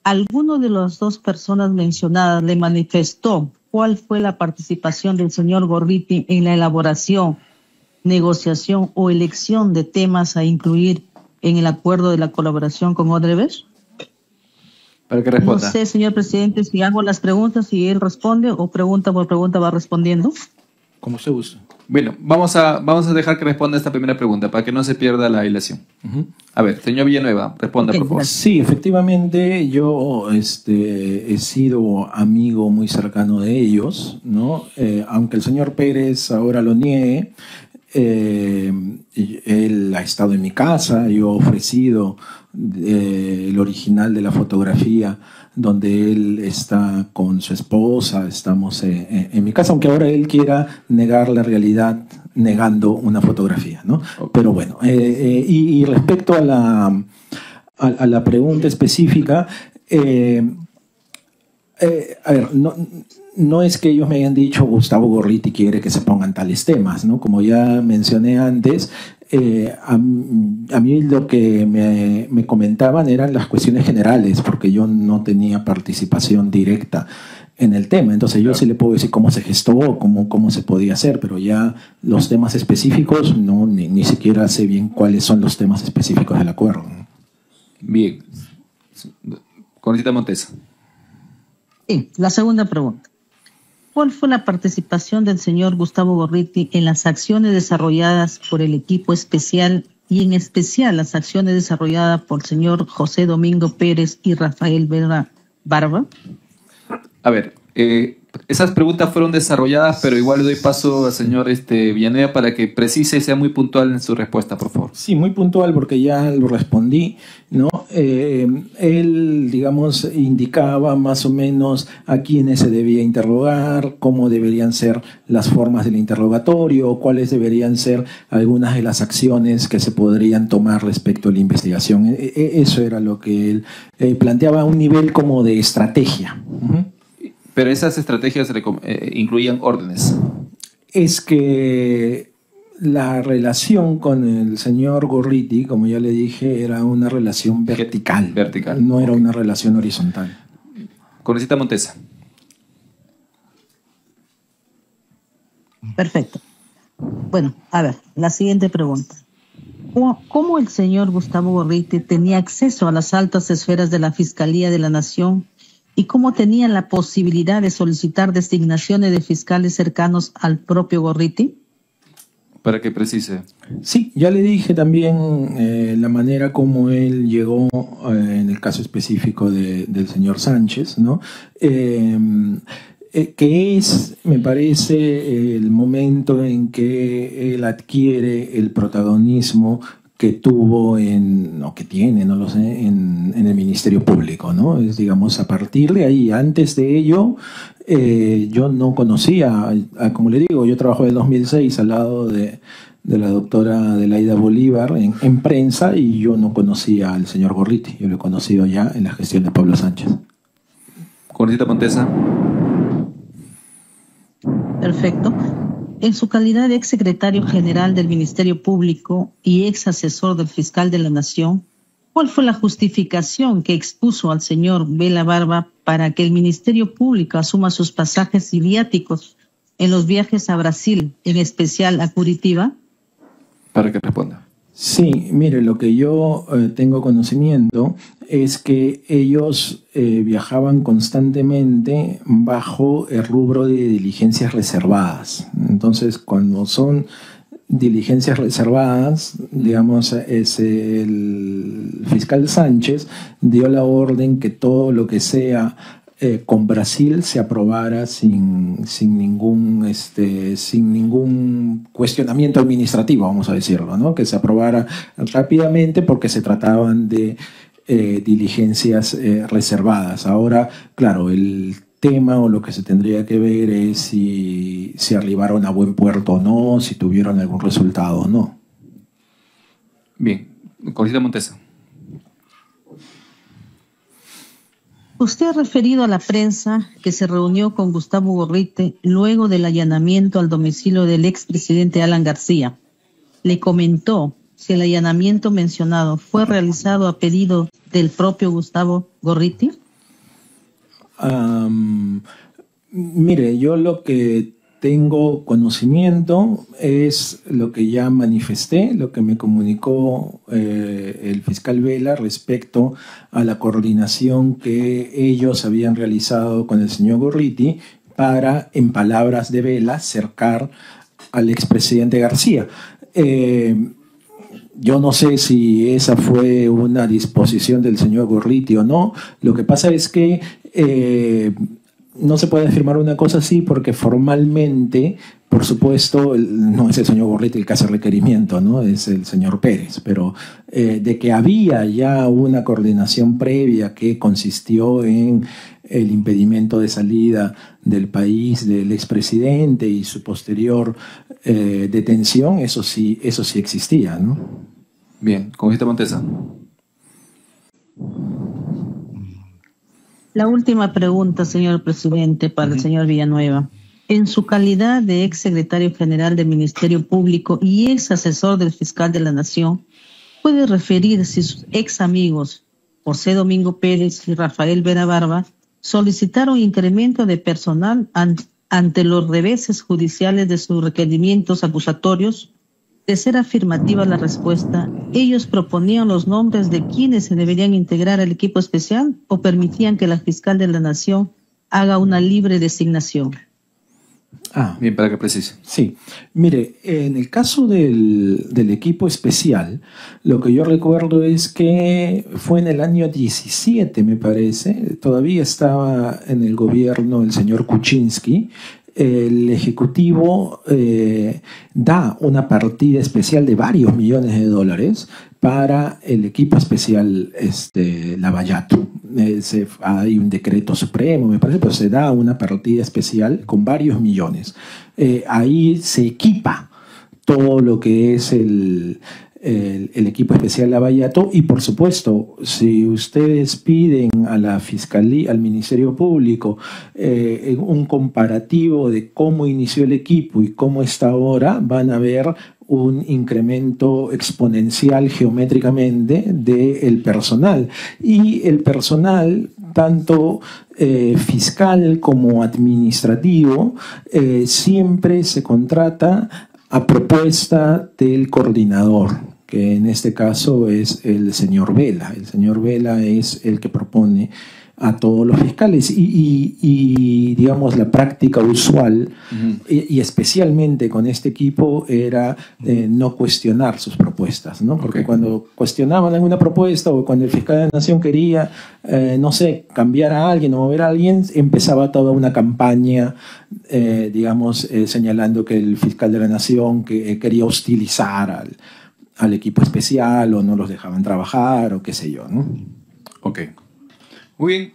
¿alguno de las dos personas mencionadas le manifestó cuál fue la participación del señor Gorriti en la elaboración, negociación o elección de temas a incluir en el acuerdo de la colaboración con Odebrecht? Para que responda. No sé, señor presidente, si hago las preguntas y él responde o pregunta por pregunta va respondiendo. Como usted gusta. Bueno, vamos a dejar que responda esta primera pregunta para que no se pierda la hilación. A ver, señor Villanueva, responda, por favor. Sí, efectivamente, yo he sido amigo muy cercano de ellos, ¿no? Aunque el señor Pérez ahora lo niegue, él ha estado en mi casa, yo he ofrecido el original de la fotografía donde él está con su esposa, estamos en mi casa, aunque ahora él quiera negar la realidad negando una fotografía, ¿no? Okay. Pero bueno, y respecto a la pregunta específica, a ver, no es que ellos me hayan dicho Gustavo Gorriti quiere que se pongan tales temas, ¿no? Como ya mencioné antes, a mí lo que me comentaban eran las cuestiones generales, porque yo no tenía participación directa en el tema. Entonces yo sí le puedo decir cómo se gestó, cómo se podía hacer, pero ya los temas específicos no, ni siquiera sé bien cuáles son los temas específicos del acuerdo. Bien. Congresista Montesa. Sí, la segunda pregunta. ¿Cuál fue la participación del señor Gustavo Gorriti en las acciones desarrolladas por el equipo especial y en especial las acciones desarrolladas por el señor José Domingo Pérez y Rafael Vela Barba? A ver, esas preguntas fueron desarrolladas, pero igual le doy paso al señor Villanueva para que precise y sea muy puntual en su respuesta, por favor. Sí, muy puntual porque ya lo respondí, ¿no? Él, digamos, indicaba más o menos a quiénes se debía interrogar, cómo deberían ser las formas del interrogatorio, cuáles deberían ser algunas de las acciones que se podrían tomar respecto a la investigación. Eso era lo que él planteaba a un nivel como de estrategia. Pero esas estrategias incluían órdenes. Es que la relación con el señor Gorriti, como ya le dije, era una relación vertical. Vertical. No era una relación horizontal. Congresista Montesa. Perfecto. Bueno, a ver, la siguiente pregunta. ¿Cómo el señor Gustavo Gorriti tenía acceso a las altas esferas de la Fiscalía de la Nación y cómo tenía la posibilidad de solicitar designaciones de fiscales cercanos al propio Gorriti? Para que precise. Sí, ya le dije también la manera como él llegó en el caso específico del señor Sánchez, ¿no? Que es, me parece, el momento en que él adquiere el protagonismo que tuvo o que tiene, no lo sé, en el Ministerio Público, ¿no? Es, digamos, a partir de ahí. Antes de ello, yo no conocía, como le digo, yo trabajo del 2006 al lado de la doctora Adelaida Bolívar en prensa y yo no conocía al señor Gorriti, yo lo he conocido ya en la gestión de Pablo Sánchez. Congresista Montesa. Perfecto. En su calidad de ex secretario general del Ministerio Público y ex asesor del fiscal de la Nación, ¿cuál fue la justificación que expuso al señor Vela Barba para que el Ministerio Público asuma sus pasajes y viáticos en los viajes a Brasil, en especial a Curitiba? Para que responda. Sí, mire, lo que yo tengo conocimiento es que ellos viajaban constantemente bajo el rubro de diligencias reservadas. Entonces, cuando son diligencias reservadas, digamos, es el fiscal Sánchez dio la orden que todo lo que sea con Brasil se aprobara sin ningún cuestionamiento administrativo, vamos a decirlo, ¿no? Que se aprobara rápidamente porque se trataban de diligencias reservadas. Ahora, claro, el tema o lo que se tendría que ver es si arribaron a buen puerto o no, si tuvieron algún resultado o no. Bien, Congresista Montesa. Usted ha referido a la prensa que se reunió con Gustavo Gorriti luego del allanamiento al domicilio del expresidente Alan García. ¿Le comentó si el allanamiento mencionado fue realizado a pedido del propio Gustavo Gorriti? Mire, yo lo que tengo conocimiento es lo que ya manifesté, lo que me comunicó el fiscal Vela respecto a la coordinación que ellos habían realizado con el señor Gorriti para, en palabras de Vela, cercar al expresidente García. Yo no sé si esa fue una disposición del señor Gorriti o no. Lo que pasa es que no se puede afirmar una cosa así porque formalmente, por supuesto, no es el señor Gorriti el que hace el requerimiento, ¿no? Es el señor Pérez, pero de que había ya una coordinación previa que consistió en el impedimento de salida del país del expresidente y su posterior detención, eso sí existía, ¿no? Bien, Congresista Montesa. La última pregunta, señor presidente, para el señor Villanueva. En su calidad de ex secretario general del Ministerio Público y ex asesor del fiscal de la Nación, ¿puede referir si sus ex amigos, José Domingo Pérez y Rafael Vera Barba, solicitaron incremento de personal ante los reveses judiciales de sus requerimientos acusatorios? De ser afirmativa la respuesta, ¿ellos proponían los nombres de quienes se deberían integrar al equipo especial o permitían que la fiscal de la Nación haga una libre designación? Bien, para que precise. Sí, mire, en el caso del equipo especial, lo que yo recuerdo es que fue en el año 17, me parece, todavía estaba en el gobierno el señor Kuczynski. El Ejecutivo da una partida especial de varios millones de dólares para el equipo especial Lavallato. Hay un decreto supremo, me parece, pero se da una partida especial con varios millones. Ahí se equipa todo lo que es el equipo especial Lavallato y, por supuesto, si ustedes piden a la Fiscalía, al Ministerio Público, un comparativo de cómo inició el equipo y cómo está ahora, van a ver un incremento exponencial geométricamente del personal. Y el personal, tanto fiscal como administrativo, siempre se contrata a propuesta del coordinador, que en este caso es el señor Vela. El señor Vela es el que propone a todos los fiscales y digamos, la práctica usual, y especialmente con este equipo, era no cuestionar sus propuestas, ¿no? Porque cuando cuestionaban alguna propuesta o cuando el fiscal de la Nación quería, no sé, cambiar a alguien o mover a alguien, empezaba toda una campaña, digamos, señalando que el fiscal de la Nación quería hostilizar al equipo especial o no los dejaban trabajar o qué sé yo, ¿no? Ok. Muy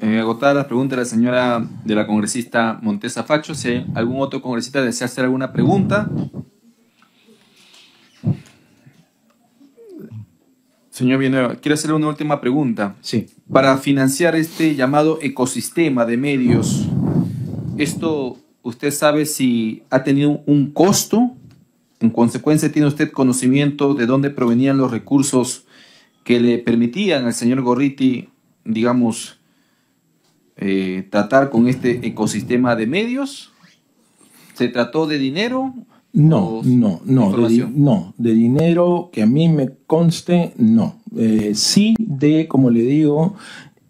bien. Agotada las preguntas de la señora, de la congresista Montesa Facho. Si hay algún otro congresista desea hacer alguna pregunta. Señor Villanueva, quiero hacerle una última pregunta. Sí. Para financiar este llamado ecosistema de medios, ¿esto usted sabe si ha tenido un costo? En consecuencia, ¿tiene usted conocimiento de dónde provenían los recursos que le permitían al señor Gorriti, digamos, tratar con este ecosistema de medios? ¿Se trató de dinero? No, de dinero que a mí me conste, no. Sí de, como le digo,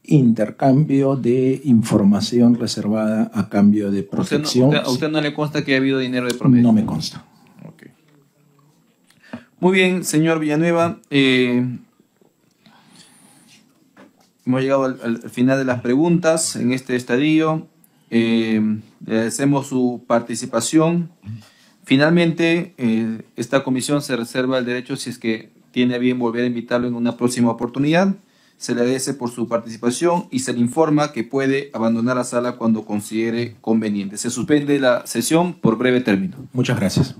intercambio de información reservada a cambio de protección. ¿A usted no le consta que ha habido dinero de promedio? No me consta. Okay. Muy bien, señor Villanueva. Hemos llegado al final de las preguntas en este estadio. Le agradecemos su participación. Finalmente, esta comisión se reserva el derecho, si es que tiene a bien volver a invitarlo en una próxima oportunidad. Se le agradece por su participación y se le informa que puede abandonar la sala cuando considere conveniente. Se suspende la sesión por breve término. Muchas gracias.